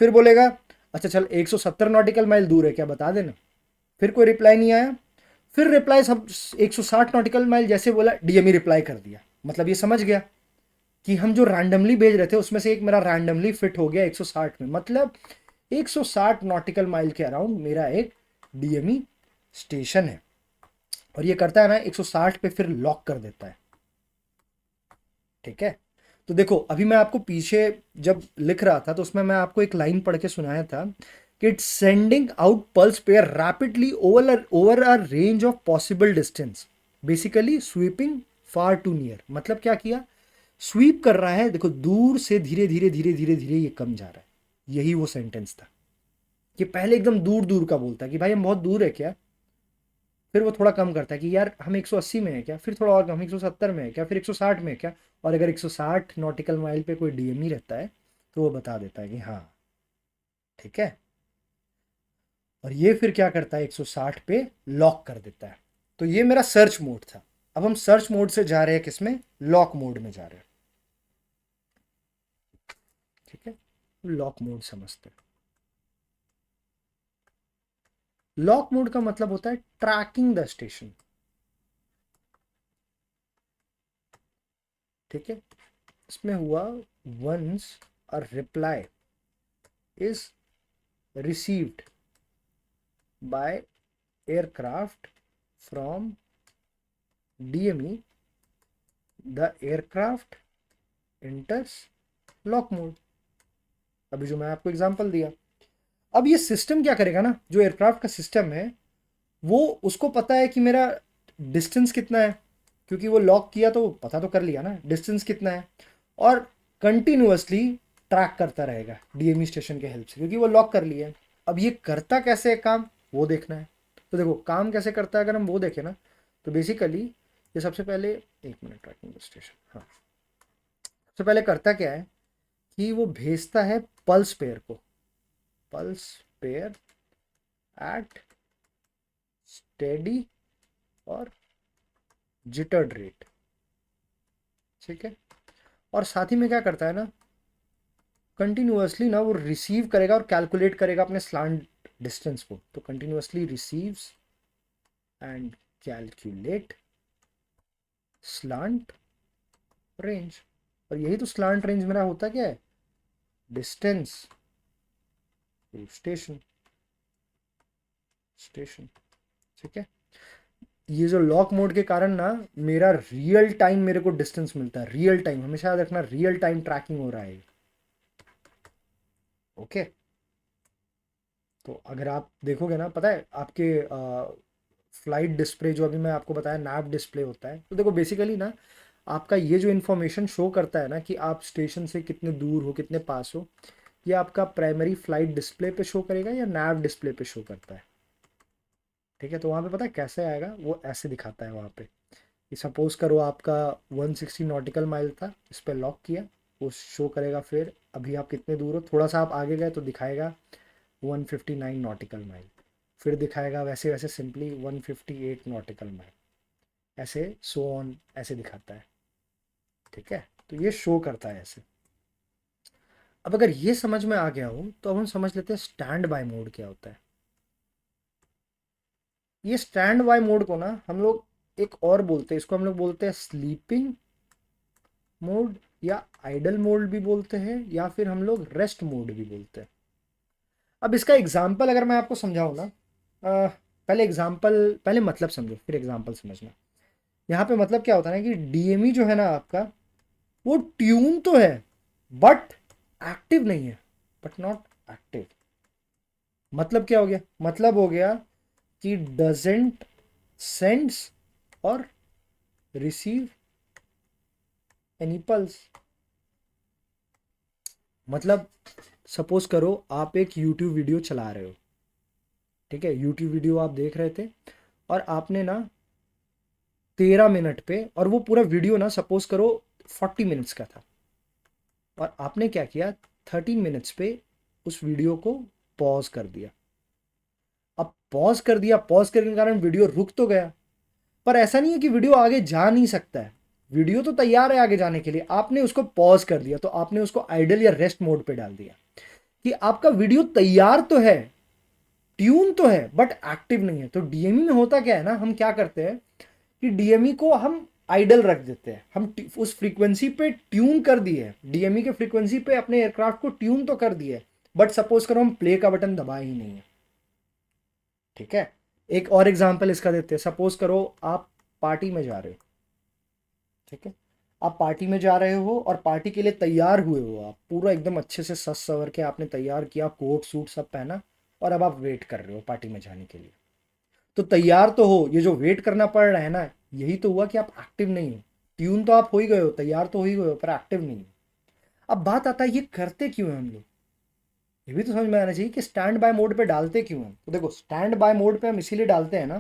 फिर बोलेगा अच्छा चल 170 नॉटिकल माइल दूर है क्या, बता देना, फिर कोई रिप्लाई नहीं आया। फिर रिप्लाई सब 160 नॉटिकल माइल जैसे बोला, डीएमई रिप्लाई कर दिया। मतलब ये समझ गया कि हम जो रैंडमली भेज रहे थे उसमें से एक मेरा रैंडमली फिट हो गया 160 में, मतलब 160 नॉटिकल माइल के अराउंड मेरा एक डीएमई स्टेशन है। और ये करता है ना 160 पे फिर लॉक कर देता है, ठीक है। तो देखो अभी मैं आपको पीछे जब लिख रहा था तो उसमें मैं आपको एक लाइन पढ़ के सुनाया था कि it's sending out pulse pair rapidly over a range of possible distance, basically sweeping far to near. मतलब क्या किया, स्वीप कर रहा है, देखो दूर से धीरे धीरे धीरे धीरे धीरे ये कम जा रहा है। यही वो सेंटेंस था कि पहले एकदम दूर दूर का बोलता है कि भाई हम बहुत दूर है क्या, फिर वो थोड़ा कम करता है कि यार हम 180 में है क्या, फिर थोड़ा और कम 170 में है क्या, फिर 160 में है क्या। और अगर 160 नॉटिकल माइल पे कोई डीएमई रहता है तो वो बता देता है कि हाँ ठीक है। और ये फिर क्या करता है 160 पे लॉक कर देता है। तो ये मेरा सर्च मोड था। अब हम सर्च मोड से जा रहे हैं किसमें, लॉक मोड में जा रहे हैं, ठीक है। लॉक मोड समझते हैं। लॉक मोड का मतलब होता है ट्रैकिंग द स्टेशन, ठीक है। इसमें हुआ once a reply is received by aircraft from DME, the aircraft enters lock mode। अभी जो मैं आपको एग्जांपल दिया, अब ये सिस्टम क्या करेगा ना, जो एयरक्राफ्ट का सिस्टम है वो उसको पता है कि मेरा डिस्टेंस कितना है, क्योंकि वो लॉक किया तो पता तो कर लिया ना डिस्टेंस कितना है। और कंटिन्यूअसली ट्रैक करता रहेगा डीएमई स्टेशन के हेल्प से, क्योंकि वो लॉक कर लिया है। अब ये करता कैसे है काम, वो देखना है। तो देखो काम कैसे करता है अगर हम वो देखें ना, तो बेसिकली ये सबसे पहले, एक मिनट, ट्रैकिंग स्टेशन, हाँ, सबसे पहले करता क्या है कि वो भेजता है पल्स पेयर को, पल्स पेयर एट स्टेडी और जिटर्ड रेट, ठीक है। और साथ ही में क्या करता है ना, कंटिन्यूअसली ना वो रिसीव करेगा और कैलकुलेट करेगा अपने स्लांट डिस्टेंस को। तो continuously receives and calculate slant range. और यही तो स्लांट रेंज मेरा होता क्या है, डिस्टेंस टू स्टेशन, स्टेशन, ठीक है। ये जो लॉक मोड के कारण ना मेरा रियल टाइम मेरे को डिस्टेंस मिलता है, रियल टाइम, हमेशा याद रखना रियल टाइम ट्रैकिंग हो रहा है, ओके। तो अगर आप देखोगे ना, पता है आपके फ्लाइट डिस्प्ले जो अभी मैं आपको बताया नैव डिस्प्ले होता है, तो देखो बेसिकली ना आपका ये जो इन्फॉर्मेशन शो करता है ना कि आप स्टेशन से कितने दूर हो कितने पास हो, ये आपका प्राइमरी फ्लाइट डिस्प्ले पे शो करेगा या नैव डिस्प्ले पे शो करता है, ठीक है। तो वहाँ पे पता है कैसे आएगा, वो ऐसे दिखाता है वहाँ पे कि सपोज करो आपका 160 नॉटिकल माइल था, इस पर लॉक किया, वो शो करेगा। फिर अभी आप कितने दूर हो, थोड़ा सा आप आगे गए तो दिखाएगा 159 नॉटिकल माइल, फिर दिखाएगा वैसे वैसे सिंपली 158 नॉटिकल माइल, ऐसे सो ऑन ऐसे दिखाता है। ठीक है, तो ये शो करता है ऐसे। अब अगर ये समझ में आ गया हो तो अब हम समझ लेते हैं स्टैंड बाय मोड क्या होता है। ये स्टैंड बाय मोड को ना हम लोग एक और बोलते हैं, इसको हम लोग बोलते हैं स्लीपिंग मोड, या आइडल मोड भी बोलते हैं, या फिर हम लोग रेस्ट मोड भी बोलते हैं। अब इसका एग्जाम्पल अगर मैं आपको समझाऊं ना, पहले मतलब समझो फिर एग्जाम्पल समझना। यहाँ पे मतलब क्या होता है ना कि डीएमई जो है ना आपका, वो ट्यून तो है बट एक्टिव नहीं है, बट नॉट एक्टिव। मतलब क्या हो गया, मतलब हो गया कि डजेंट सेंड्स और रिसीव एनी पल्स। मतलब सपोज करो आप एक यूट्यूब वीडियो चला रहे हो, ठीक है, यूट्यूब वीडियो आप देख रहे थे और आपने ना 13 मिनट पे, और वो पूरा वीडियो ना सपोज करो 40 मिनट्स का था, और आपने क्या किया, 13 मिनट्स पे उस वीडियो को पॉज कर दिया। अब पॉज कर दिया, पॉज करने के कारण वीडियो रुक तो गया, पर ऐसा नहीं है कि वीडियो आगे जा नहीं सकता है। वीडियो तो तैयार है आगे जाने के लिए, आपने उसको पॉज कर दिया, तो आपने उसको आइडल या रेस्ट मोड पे डाल दिया कि आपका वीडियो तैयार तो है, ट्यून तो है, बट एक्टिव नहीं है। तो डीएमई में होता क्या है ना, हम क्या करते हैं कि डीएमई को हम आइडल रख देते हैं। हम उस फ्रीक्वेंसी पे ट्यून कर दिए, डीएमई के फ्रीक्वेंसी पे अपने एयरक्राफ्ट को ट्यून तो कर दिए, बट सपोज करो हम प्ले का बटन दबाए ही नहीं है। ठीक है, एक और एग्जांपल इसका देते हैं। सपोज करो आप पार्टी में जा रहे हो, ठीक है, आप पार्टी में जा रहे हो और पार्टी के लिए तैयार हुए हो, आप पूरा एकदम अच्छे से सज सवर के आपने तैयार किया, कोट सूट सब पहना, और अब आप वेट कर रहे हो पार्टी में जाने के लिए। तो तैयार तो हो, ये जो वेट करना पड़ रहा है ना, यही तो हुआ कि आप एक्टिव नहीं हो। ट्यून तो आप हो ही गए हो, तैयार तो हो ही गए हो, पर एक्टिव नहीं हो। अब बात आता है ये करते क्यों हैं हम लोग, ये भी तो समझ में आना चाहिए कि स्टैंड बाय मोड पे डालते क्यों हैं। तो देखो, स्टैंड बाय मोड पे हम इसीलिए डालते हैं ना,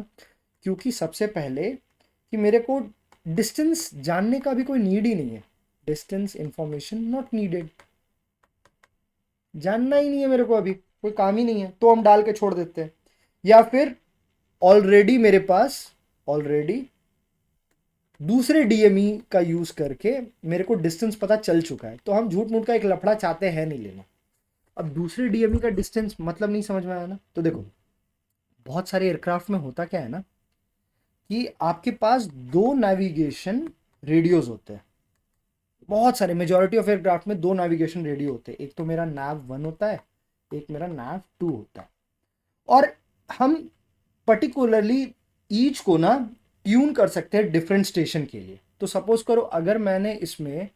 क्योंकि सबसे पहले कि मेरे को डिस्टेंस जानने का भी कोई नीड ही नहीं है। डिस्टेंस इंफॉर्मेशन नॉट नीडेड, जानना ही नहीं है मेरे को, अभी कोई काम ही नहीं है, तो हम डाल के छोड़ देते हैं। या फिर ऑलरेडी मेरे पास ऑलरेडी दूसरे डीएमई का यूज करके मेरे को डिस्टेंस पता चल चुका है, तो हम झूठ मूठ का एक लफड़ा चाहते हैं नहीं लेना। अब दूसरे डीएमई का डिस्टेंस मतलब नहीं समझ में आया ना। तो देखो, बहुत सारे एयरक्राफ्ट में होता क्या है ना कि आपके पास दो नेविगेशन रेडियोज होते हैं। बहुत सारे, मेजोरिटी ऑफ एयरक्राफ्ट में दो नेविगेशन रेडियो होते हैं। एक तो मेरा nav1 होता है, एक मेरा nav2 होता है। और हम पर्टिकुलरली ईच को ना ट्यून कर सकते हैं डिफरेंट स्टेशन के लिए। तो सपोज करो अगर मैंने इसमें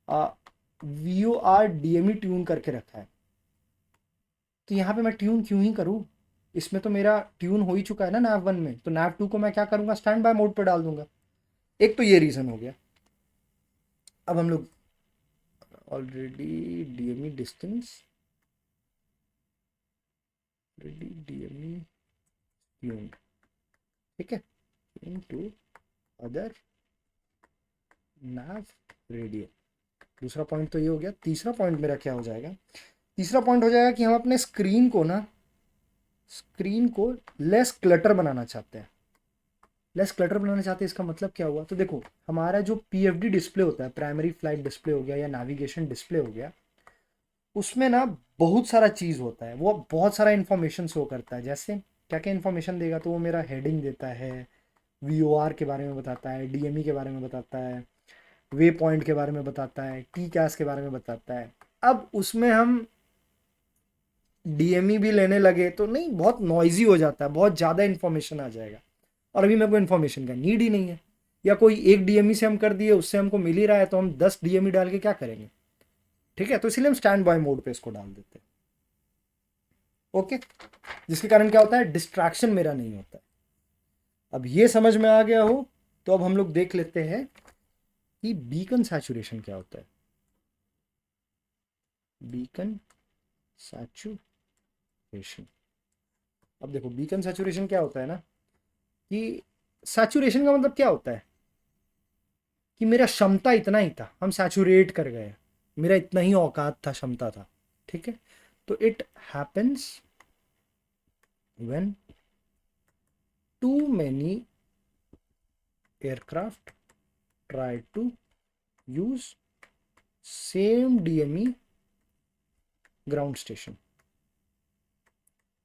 VOR DME ट्यून करके रखा है, तो यहाँ पे मैं ट्यून क्यों ही करूँ, इसमें तो मेरा ट्यून हो ही चुका है ना nav1 में। तो nav2 को मैं क्या करूँगा, स्टैंड बाय मोड पर डाल दूंगा। एक तो ये रीज़न हो गया। अब हम लोग already DME distance, already DME tune, ठीक है, टू अदर nav रेडियो। दूसरा पॉइंट तो ये हो गया। तीसरा पॉइंट मेरा क्या हो जाएगा, तीसरा पॉइंट हो जाएगा कि हम अपने स्क्रीन को लेस क्लटर बनाना चाहते हैं। लेस क्लटर बनाना चाहते हैं, इसका मतलब क्या हुआ, तो देखो हमारा जो PFD डिस्प्ले होता है, प्राइमरी फ्लाइट डिस्प्ले हो गया या नेविगेशन डिस्प्ले हो गया, उसमें ना बहुत सारा चीज़ होता है, वो बहुत सारा इन्फॉर्मेशन शो करता है। जैसे क्या क्या इन्फॉर्मेशन देगा, तो वो मेरा हेडिंग देता है, VOR के बारे में बताता है, DME के बारे में बताता है, वे पॉइंट के बारे में बताता है, TCAS के बारे में बताता है। अब उसमें हम DME भी लेने लगे तो नहीं, बहुत नॉइजी हो जाता है, बहुत ज़्यादा इन्फॉर्मेशन आ जाएगा, और अभी मेरे को इन्फॉर्मेशन का नीड ही नहीं है। या कोई एक DME से हम कर दिए, उससे हमको मिल ही रहा है, तो हम 10 DME डाल के क्या करेंगे। ठीक है, तो इसलिए हम स्टैंड बाय मोड पे इसको डाल देते हैं। ओके, जिसके कारण क्या होता है, डिस्ट्रैक्शन मेरा नहीं होता है। अब ये समझ में आ गया हो तो अब हम लोग देख लेते हैं कि बीकन सैचुरेशन क्या होता है। बीकन सैचुरेशन, अब देखो बीकन सैचुरेशन क्या होता है ना, कि सैचुरेशन का मतलब क्या होता है, कि मेरा क्षमता इतना ही था, हम सैचुरेट कर गए, मेरा इतना ही औकात था, क्षमता था, ठीक है। तो it happens when too many aircraft try to use same DME ground station,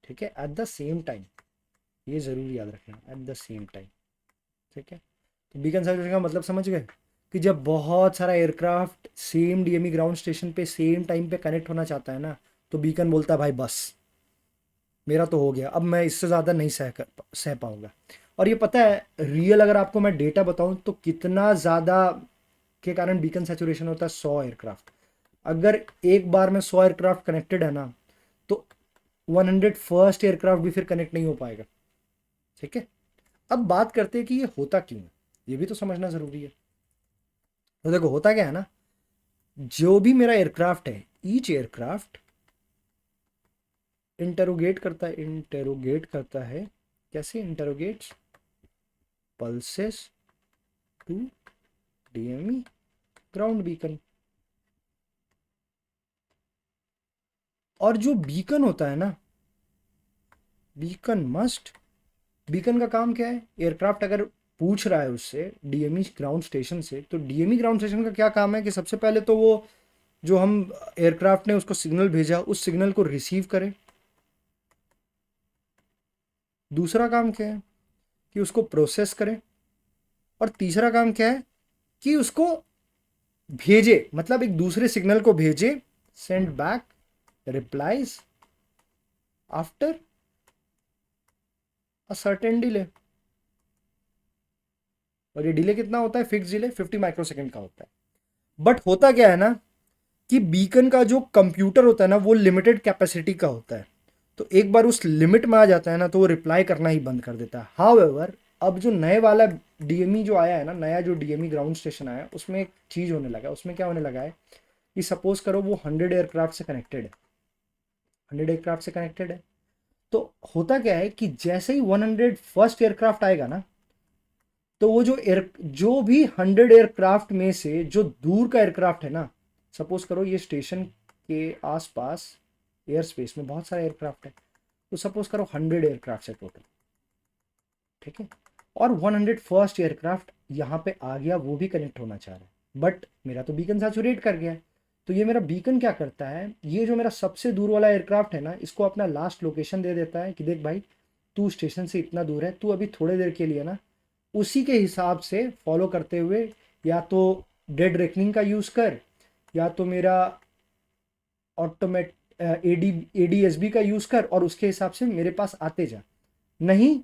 ठीक है, एट द सेम टाइम, ये जरूर याद रखना, एट द सेम टाइम, ठीक है। तो बीकन सैचुरेशन का मतलब समझ गए कि जब बहुत सारा aircraft same DME ground station पे सेम टाइम पे कनेक्ट होना चाहता है ना, तो बीकन बोलता है भाई बस मेरा तो हो गया, अब मैं इससे ज़्यादा नहीं सह पाऊंगा। और ये पता है रियल अगर आपको मैं डेटा बताऊं तो कितना ज़्यादा के कारण बीकन सैचुरेशन होता है, 100 एयरक्राफ्ट। अगर एक बार में 100 एयरक्राफ्ट कनेक्टेड है ना, तो 101st एयरक्राफ्ट भी फिर कनेक्ट नहीं हो पाएगा, ठीक है। अब बात करते हैं कि ये होता क्यों है, ये भी तो समझना ज़रूरी है। तो देखो होता क्या है ना, जो भी मेरा एयरक्राफ्ट है, ईच एयरक्राफ्ट इंटेरोगेट करता है कैसे interrogates pulses to DME ground beacon. और जो बीकन होता है ना, बीकन का काम क्या है, एयरक्राफ्ट अगर पूछ रहा है उससे डीएमई ग्राउंड स्टेशन से, तो डीएमई ग्राउंड स्टेशन का क्या काम है कि सबसे पहले तो वो जो हम एयरक्राफ्ट ने उसको सिग्नल भेजा उस सिग्नल को रिसीव करे। दूसरा काम क्या है कि उसको प्रोसेस करे। और तीसरा काम क्या है कि उसको भेजे, मतलब एक दूसरे सिग्नल को भेजे, send back replies after a certain delay. और ये डिले कितना होता है, फिक्स डिले 50 माइक्रोसेकंड का होता है। बट होता क्या है ना कि बीकन का जो कंप्यूटर होता है ना, वो लिमिटेड कैपेसिटी का होता है। तो एक बार उस लिमिट में आ जाता है ना, तो वो रिप्लाई करना ही बंद कर देता है। हाउएवर अब जो नए वाला डीएमई जो आया है ना, नया जो डीएमई ग्राउंड स्टेशन आया है, उसमें एक चीज़ होने लगा है। उसमें क्या होने लगा है कि सपोज करो वो 100 एयरक्राफ्ट से कनेक्टेड है, 100 एयरक्राफ्ट से कनेक्टेड है। तो होता क्या है कि जैसे ही 101st एयरक्राफ्ट आएगा ना, तो वो जो भी 100 एयरक्राफ्ट में से जो दूर का एयरक्राफ्ट है ना, सपोज करो ये स्टेशन के आसपास एयर स्पेस में बहुत सारे एयरक्राफ्ट है, तो सपोज करो 100 एयरक्राफ्ट है टोटल, ठीक है। और 101st एयरक्राफ्ट यहाँ पे आ गया, वो भी कनेक्ट होना चाह रहा है, बट मेरा तो बीकन सैचुरेट कर गया है। तो ये मेरा बीकन क्या करता है, ये जो मेरा सबसे दूर वाला एयरक्राफ्ट है ना, इसको अपना लास्ट लोकेशन दे देता है कि देख भाई तू स्टेशन से इतना दूर है, तू अभी थोड़े देर के लिए ना उसी के हिसाब से फॉलो करते हुए या तो डेड रेकनिंग का यूज़ कर, या तो मेरा ऑटोमेट एडीएसबी का यूज़ कर, और उसके हिसाब से मेरे पास आते जा। नहीं,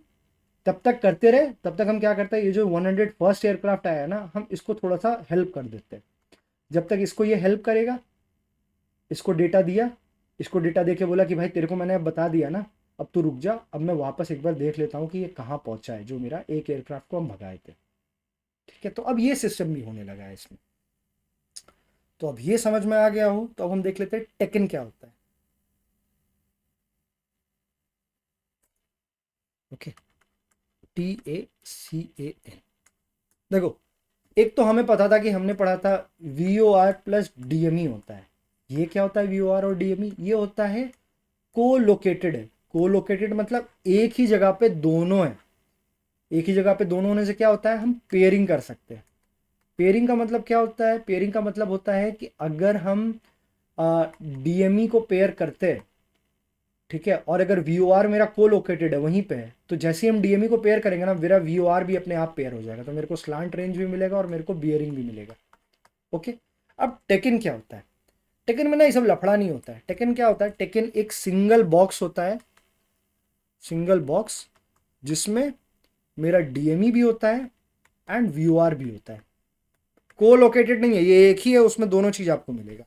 तब तक करते रहे, तब तक हम क्या करते हैं, ये जो 101st एयरक्राफ्ट आया है ना, हम इसको थोड़ा सा हेल्प कर देते हैं। जब तक इसको ये हेल्प करेगा, इसको डेटा दिया, इसको डेटा दे के बोला कि भाई तेरे को मैंने अब बता दिया ना, अब तू रुक जा, अब मैं वापस एक बार देख लेता हूँ कि ये कहाँ पहुँचा है, जो मेरा एक एयरक्राफ्ट को हम भगाए थे, ठीक है। तो अब ये सिस्टम भी होने लगा है इसमें। तो अब ये समझ में आ गया हो तो अब हम देख लेते हैं टेकन क्या होता है। Okay, TACAN। देखो, एक तो हमें पता था कि हमने पढ़ा था VOR प्लस DME होता है। ये क्या होता है VOR और DME, ये होता है को लोकेटेड है। को लोकेटेड मतलब एक ही जगह पे दोनों है। एक ही जगह पे दोनों होने से क्या होता है, हम पेयरिंग कर सकते हैं। पेयरिंग का मतलब क्या होता है, पेयरिंग का मतलब होता है कि अगर हम DME को पेयर करते हैं, ठीक है, और अगर VOR मेरा को लोकेटेड है वहीं पे है, तो जैसे ही हम DME को पेयर करेंगे ना, मेरा VOR भी अपने आप पेयर हो जाएगा, तो मेरे को स्लांट रेंज भी मिलेगा और मेरे को बियरिंग भी मिलेगा। ओके। अब टेकन क्या होता है, टेकन में ना ये सब लफड़ा नहीं होता है। टेकन क्या होता है, टेकन एक सिंगल बॉक्स होता है, सिंगल बॉक्स जिसमें मेरा DME भी होता है एंड VOR भी होता है। को लोकेटेड नहीं है, ये एक ही है, उसमें दोनों चीज आपको मिलेगा।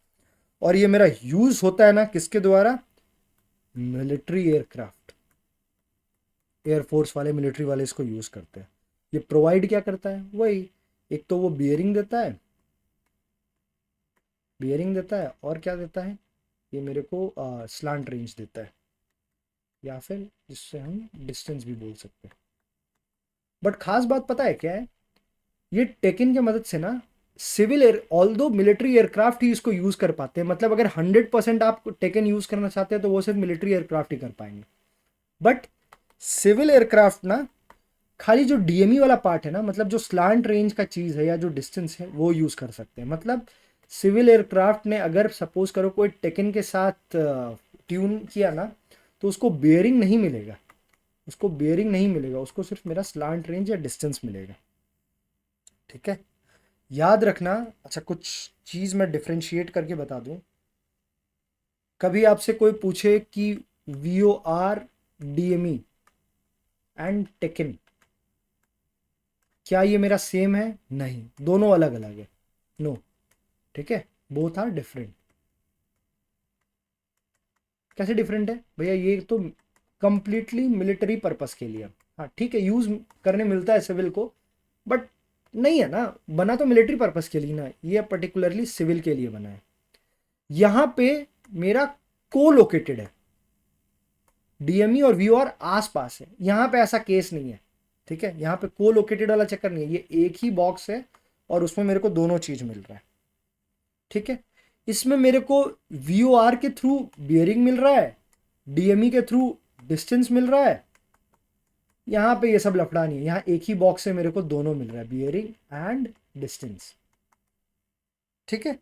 और ये मेरा यूज होता है ना किसके द्वारा, मिलिट्री एयरक्राफ्ट, एयरफोर्स वाले मिलिट्री वाले इसको यूज करते हैं। ये प्रोवाइड क्या करता है, वही एक तो वो बियरिंग देता है, बियरिंग देता है, और क्या देता है, ये मेरे को स्लांट रेंज देता है, या फिर जिससे हम डिस्टेंस भी बोल सकते हैं। बट खास बात पता है क्या है, ये टेकिन की मदद से ना civil air although military aircraft ही इसको यूज कर पाते हैं, मतलब अगर 100% आप टेकन यूज करना चाहते हैं तो वो सिर्फ मिलिट्री एयरक्राफ्ट ही कर पाएंगे। बट सिविल एयरक्राफ्ट ना खाली जो डीएमई वाला पार्ट है ना, मतलब जो स्लांट रेंज का चीज़ है या जो डिस्टेंस है वो यूज़ कर सकते हैं। मतलब सिविल एयरक्राफ्ट ने अगर सपोज करो कोई टेकन के साथ ट्यून किया ना, तो उसको बेयरिंग नहीं मिलेगा, उसको बेयरिंग नहीं मिलेगा, उसको सिर्फ मेरा स्लांट रेंज या डिस्टेंस मिलेगा। ठीक है, याद रखना। अच्छा, कुछ चीज़ मैं डिफ्रेंशिएट करके बता दूं। कभी आपसे कोई पूछे कि V O R DME and TACAN क्या ये मेरा सेम है? नहीं, दोनों अलग अलग है। नो, ठीक है, बोथ आर डिफरेंट। कैसे डिफरेंट है भैया? ये तो कंप्लीटली मिलिट्री पर्पस के लिए, हाँ ठीक है, यूज करने मिलता है सिविल को, बट नहीं है ना, बना तो मिलिट्री पर्पस के लिए ना, ये पर्टिकुलरली सिविल के लिए बना है। यहां पे मेरा को लोकेटेड है, डीएमई और वीओआर आस पास है, यहां पे ऐसा केस नहीं है। ठीक है, यहां पे को लोकेटेड वाला चक्कर नहीं है, ये एक ही बॉक्स है और उसमें मेरे को दोनों चीज मिल रहा है। ठीक है, इसमें मेरे को वीओआर के थ्रू बियरिंग मिल रहा है, डीएमई के थ्रू डिस्टेंस मिल रहा है। यहां पे ये सब लफड़ा नहीं है, यहां एक ही बॉक्स से मेरे को दोनों मिल रहा है, बियरिंग एंड डिस्टेंस। ठीक है,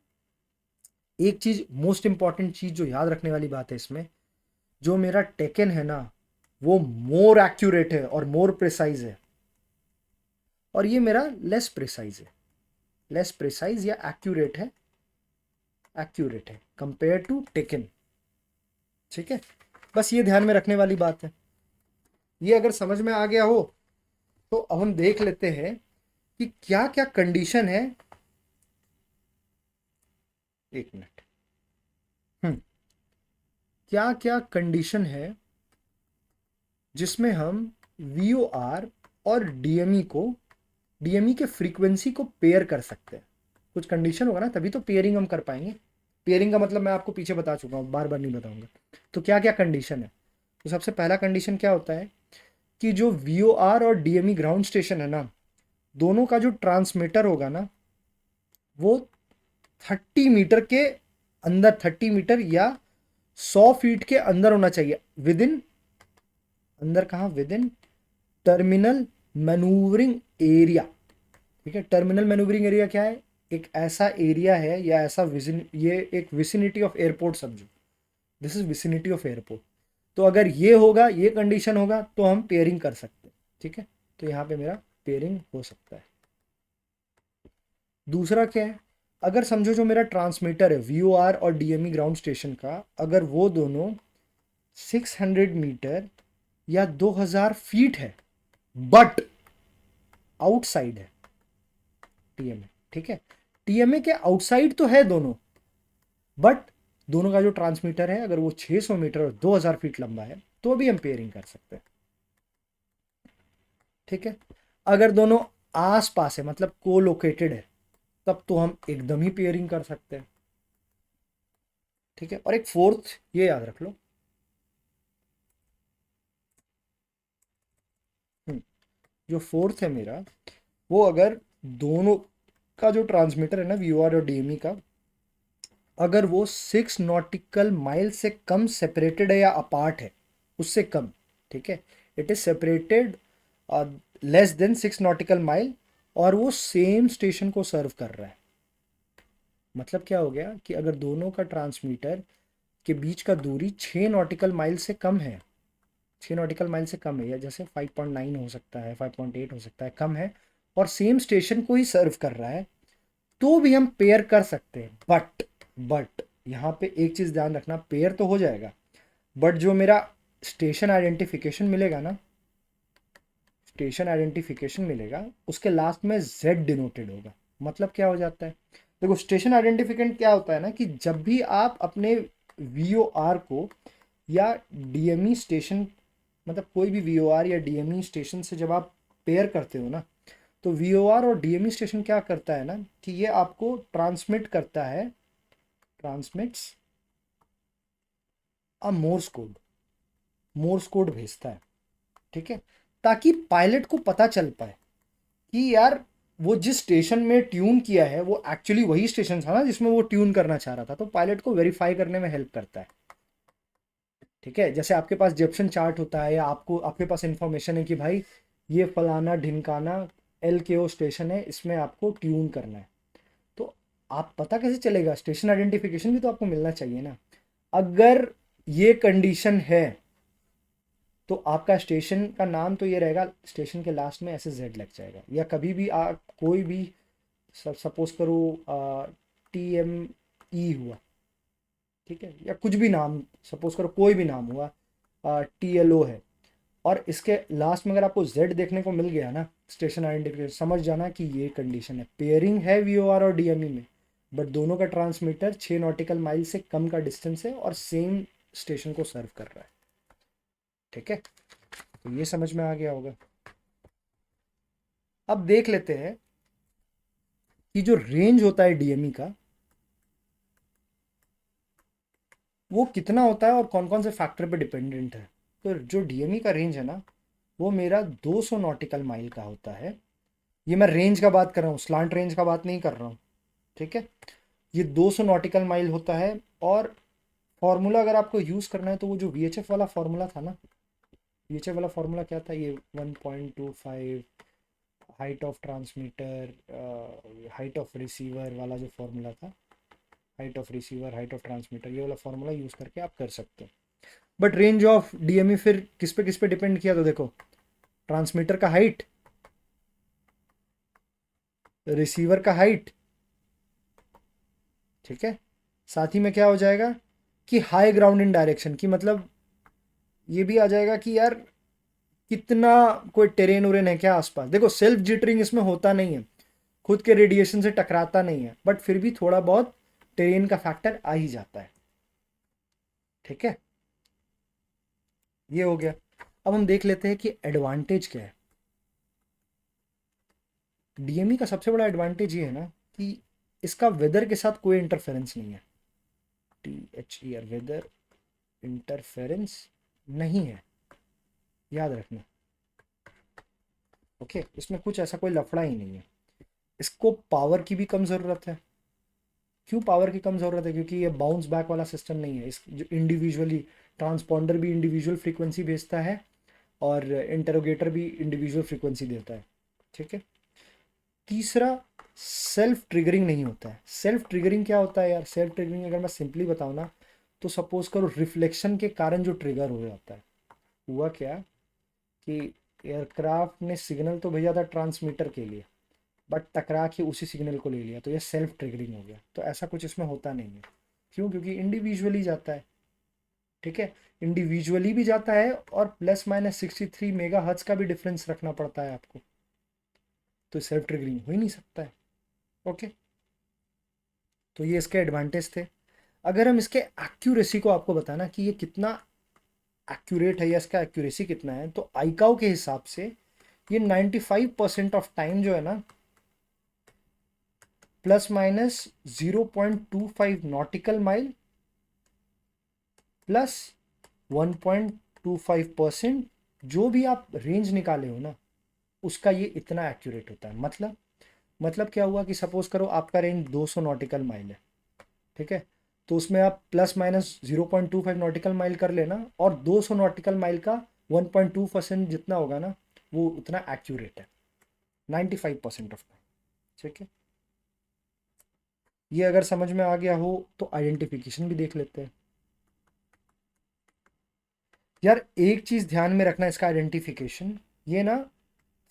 एक चीज मोस्ट इंपॉर्टेंट चीज जो याद रखने वाली बात है इसमें, जो मेरा टेकन है ना वो मोर एक्यूरेट है और मोर प्रिसाइज है, और ये मेरा लेस प्रिसाइज है, लेस प्रिसाइज या एक्यूरेट है कंपेयर टू टेकन। ठीक है, बस ये ध्यान में रखने वाली बात है। ये अगर समझ में आ गया हो तो अब हम देख लेते हैं कि क्या क्या कंडीशन है। एक मिनट। हम्म, क्या क्या कंडीशन है जिसमें हम वीओआर और डीएमई के फ्रीक्वेंसी को पेयर कर सकते हैं। कुछ कंडीशन होगा ना, तभी तो पेयरिंग हम कर पाएंगे। पेयरिंग का मतलब मैं आपको पीछे बता चुका हूँ, बार बार नहीं बताऊंगा। तो क्या क्या कंडीशन है? तो सबसे पहला कंडीशन क्या होता है कि जो वीओआर और डीएमई ग्राउंड स्टेशन है ना, दोनों का जो ट्रांसमीटर होगा ना वो 30 मीटर के अंदर, 30 मीटर या 100 फीट के अंदर होना चाहिए, विद इन, अंदर कहाँ, with in terminal manoeuvring area. ठीक है, टर्मिनल मैनूवरिंग एरिया क्या है? एक ऐसा एरिया है या ऐसा विजिन, ये एक विसिनिटी ऑफ एयरपोर्ट समझो, this is vicinity of airport. तो अगर ये होगा, ये कंडीशन होगा तो हम पेयरिंग कर सकते हैं। ठीक है, तो यहाँ पे मेरा पेयरिंग हो सकता है। दूसरा क्या है, अगर समझो जो मेरा ट्रांसमीटर है वीओआर और डीएमई ग्राउंड स्टेशन का, अगर वो दोनों 600 मीटर या 2000 फीट है बट आउटसाइड है टीएमए। ठीक है, टीएमए के आउटसाइड तो है दोनों, बट दोनों का जो ट्रांसमीटर है अगर वो 600 मीटर और 2000 फीट लंबा है तो भी हम पेयरिंग कर सकते हैं। ठीक है, अगर दोनों आस पास है मतलब को लोकेटेड है तब तो हम एकदम ही पेयरिंग कर सकते हैं। ठीक है, और एक फोर्थ ये याद रख लो। जो फोर्थ है मेरा, वो अगर दोनों का जो ट्रांसमीटर है ना वीओआर और डीएमई का, अगर वो 6 नॉटिकल माइल से कम सेपरेटेड है या अपार्ट है, उससे कम, ठीक है, it is separated less than 6 nautical mile, और वो सेम स्टेशन को सर्व कर रहा है। मतलब क्या हो गया कि अगर दोनों का ट्रांसमीटर के बीच का दूरी 6 नॉटिकल माइल से कम है, 6 नॉटिकल माइल से कम है, या जैसे 5.9 हो सकता है, 5.8 हो सकता है, कम है, और सेम स्टेशन को ही सर्व कर रहा है, तो भी हम पेयर कर सकते हैं। बट यहाँ पे एक चीज़ ध्यान रखना, पेयर तो हो जाएगा, बट जो मेरा स्टेशन आइडेंटिफिकेशन मिलेगा ना, स्टेशन आइडेंटिफिकेशन मिलेगा, उसके लास्ट में Z डिनोटेड होगा। मतलब क्या हो जाता है? देखो, स्टेशन आइडेंटिफिकेशन क्या होता है ना कि जब भी आप अपने वीओआर को या डीएमई स्टेशन, मतलब कोई भी वीओआर या डीएमई स्टेशन से जब आप पेयर करते हो ना, तो वीओआर और डीएमई स्टेशन क्या करता है ना कि ये आपको ट्रांसमिट करता है, ट्रांसमिट्स अ मोर्स कोड भेजता है। ठीक है, ताकि पायलट को पता चल पाए कि यार वो जिस स्टेशन में ट्यून किया है वो एक्चुअली वही स्टेशन था ना जिसमें वो ट्यून करना चाह रहा था, तो पायलट को वेरीफाई करने में हेल्प करता है। ठीक है, जैसे आपके पास जेप्सन चार्ट होता है या आपको आपके पास इंफॉर्मेशन है कि भाई ये फलाना ढिमकाना LKO स्टेशन है, इसमें आपको ट्यून करना है, तो आप पता कैसे चलेगा? स्टेशन आइडेंटिफिकेशन भी तो आपको मिलना चाहिए ना। अगर ये कंडीशन है तो आपका स्टेशन का नाम तो ये रहेगा, स्टेशन के लास्ट में ऐसे जेड लग जाएगा। या कभी भी आप कोई भी सपोज करो TME हुआ, ठीक है, या कुछ भी नाम सपोज करो, कोई भी नाम हुआ, TLO है, और इसके लास्ट में अगर आपको जेड देखने को मिल गया ना स्टेशन आइडेंटिफिकेशन, समझ जाना कि ये कंडीशन है, पेयरिंग है VOR और DME में, बट दोनों का ट्रांसमीटर 6 नॉटिकल माइल से कम का डिस्टेंस है और सेम स्टेशन को सर्व कर रहा है। ठीक है, तो ये समझ में आ गया होगा। अब देख लेते हैं कि जो रेंज होता है DME का वो कितना होता है और कौन कौन से फैक्टर पे डिपेंडेंट है। तो जो DME का रेंज है ना वो मेरा 200 नॉटिकल माइल का होता है। ये मैं रेंज का बात कर रहा हूँ, स्लांट रेंज का बात नहीं कर रहा हूँ। ठीक है, ये 200 नॉटिकल माइल होता है। और फॉर्मूला अगर आपको यूज़ करना है तो वो जो VHF वाला फॉर्मूला था ना, VHF वाला फॉर्मूला क्या था, ये 1.25 height of transmitter height of receiver वाला जो फॉर्मूला था, height of receiver height of transmitter, ये वाला फॉर्मूला यूज़ करके आप कर सकते हो। बट रेंज ऑफ DME फिर किस पे डिपेंड किया, तो देखो ट्रांसमीटर का हाइट, रिसीवर का हाइट, ठीक है, साथ ही में क्या हो जाएगा कि हाई ग्राउंड इन डायरेक्शन की, मतलब ये भी आ जाएगा कि यार कितना कोई टेरेन उरेन है क्या आसपास। देखो सेल्फ जिटरिंग इसमें होता नहीं है, खुद के रेडिएशन से टकराता नहीं है, बट फिर भी थोड़ा बहुत टेरेन का फैक्टर आ ही जाता है। ठीक है, ये हो गया। अब हम देख लेते हैं कि एडवांटेज क्या है। DME का सबसे बड़ा एडवांटेज ये है ना कि इसका वेदर के साथ कोई इंटरफेरेंस नहीं है। THER वेदर इंटरफेरेंस नहीं है, याद रखना। ओके, इसमें कुछ ऐसा कोई लफड़ा ही नहीं है। इसको पावर की भी कम ज़रूरत है। क्यों पावर की कम ज़रूरत है? क्योंकि ये बाउंस बैक वाला सिस्टम नहीं है। इस जो इंडिविजुअली ट्रांसपॉन्डर भी इंडिविजुअल फ्रीक्वेंसी भेजता है और इंटरोगेटर भी इंडिविजुअल फ्रीक्वेंसी देता है। ठीक है, तीसरा सेल्फ ट्रिगरिंग नहीं होता है। सेल्फ ट्रिगरिंग क्या होता है यार? सेल्फ ट्रिगरिंग अगर मैं सिंपली बताऊँ ना तो सपोज करो रिफ्लेक्शन के कारण जो ट्रिगर हो जाता है, हुआ क्या कि एयरक्राफ्ट ने सिग्नल तो भेजा था ट्रांसमीटर के लिए, बट टकरा के उसी सिग्नल को ले लिया, तो ये सेल्फ ट्रिगरिंग हो गया। तो ऐसा कुछ इसमें होता नहीं है। क्यों? क्योंकि इंडिविजुअली जाता है। ठीक है, इंडिविजुअली भी जाता है और ±63 मेगाहर्ट्ज का भी डिफरेंस रखना पड़ता है आपको, तो सेल्फ ट्रिगरिंग हो ही नहीं सकता है। ओके, तो ये इसके एडवांटेज थे। अगर हम इसके एक्यूरेसी को आपको बताना कि ये कितना एक्यूरेट है या इसका एक्यूरेसी कितना है, तो आईकाओ के हिसाब से ये 95% ऑफ टाइम जो है ना ±0.25 नॉटिकल माइल प्लस 1.25% जो भी आप रेंज निकाले हो ना उसका ये इतना एक्यूरेट होता है। मतलब क्या हुआ कि सपोज करो आपका रेंज 200 नॉटिकल माइल है, ठीक है, तो उसमें आप ±0.25 नॉटिकल माइल कर लेना, और 200 नॉटिकल माइल का 1.2% जितना होगा ना वो उतना एक्यूरेट है 95% ऑफ टाइम। ठीक है, ये अगर समझ में आ गया हो तो आइडेंटिफिकेशन भी देख लेते हैं। यार एक चीज ध्यान में रखना, इसका आइडेंटिफिकेशन ये ना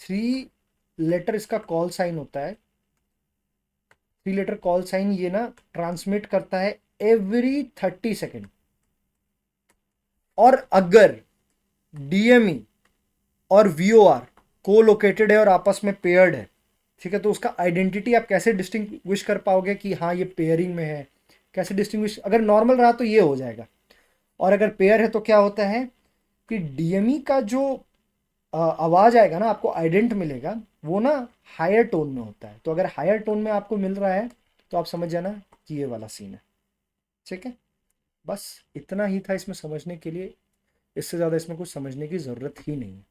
3 लेटर इसका कॉल साइन होता है। 3 लेटर कॉल साइन ये ना ट्रांसमिट करता है एवरी 30 सेकेंड। और अगर DME और VOR को लोकेटेड है और आपस में पेयर्ड है, ठीक है, तो उसका आइडेंटिटी आप कैसे डिस्टिंग्विश कर पाओगे कि हाँ ये पेयरिंग में है? कैसे डिस्टिंग्विश? अगर नॉर्मल रहा तो ये हो जाएगा, और अगर पेयर है तो क्या होता है कि DME का जो आवाज़ आएगा ना, आपको आइडेंट मिलेगा, वो ना हायर टोन में होता है। तो अगर हायर टोन में आपको मिल रहा है तो आप समझ जाना कि ये वाला सीन है। ठीक है, बस इतना ही था इसमें समझने के लिए, इससे ज़्यादा इसमें कुछ समझने की ज़रूरत ही नहीं है।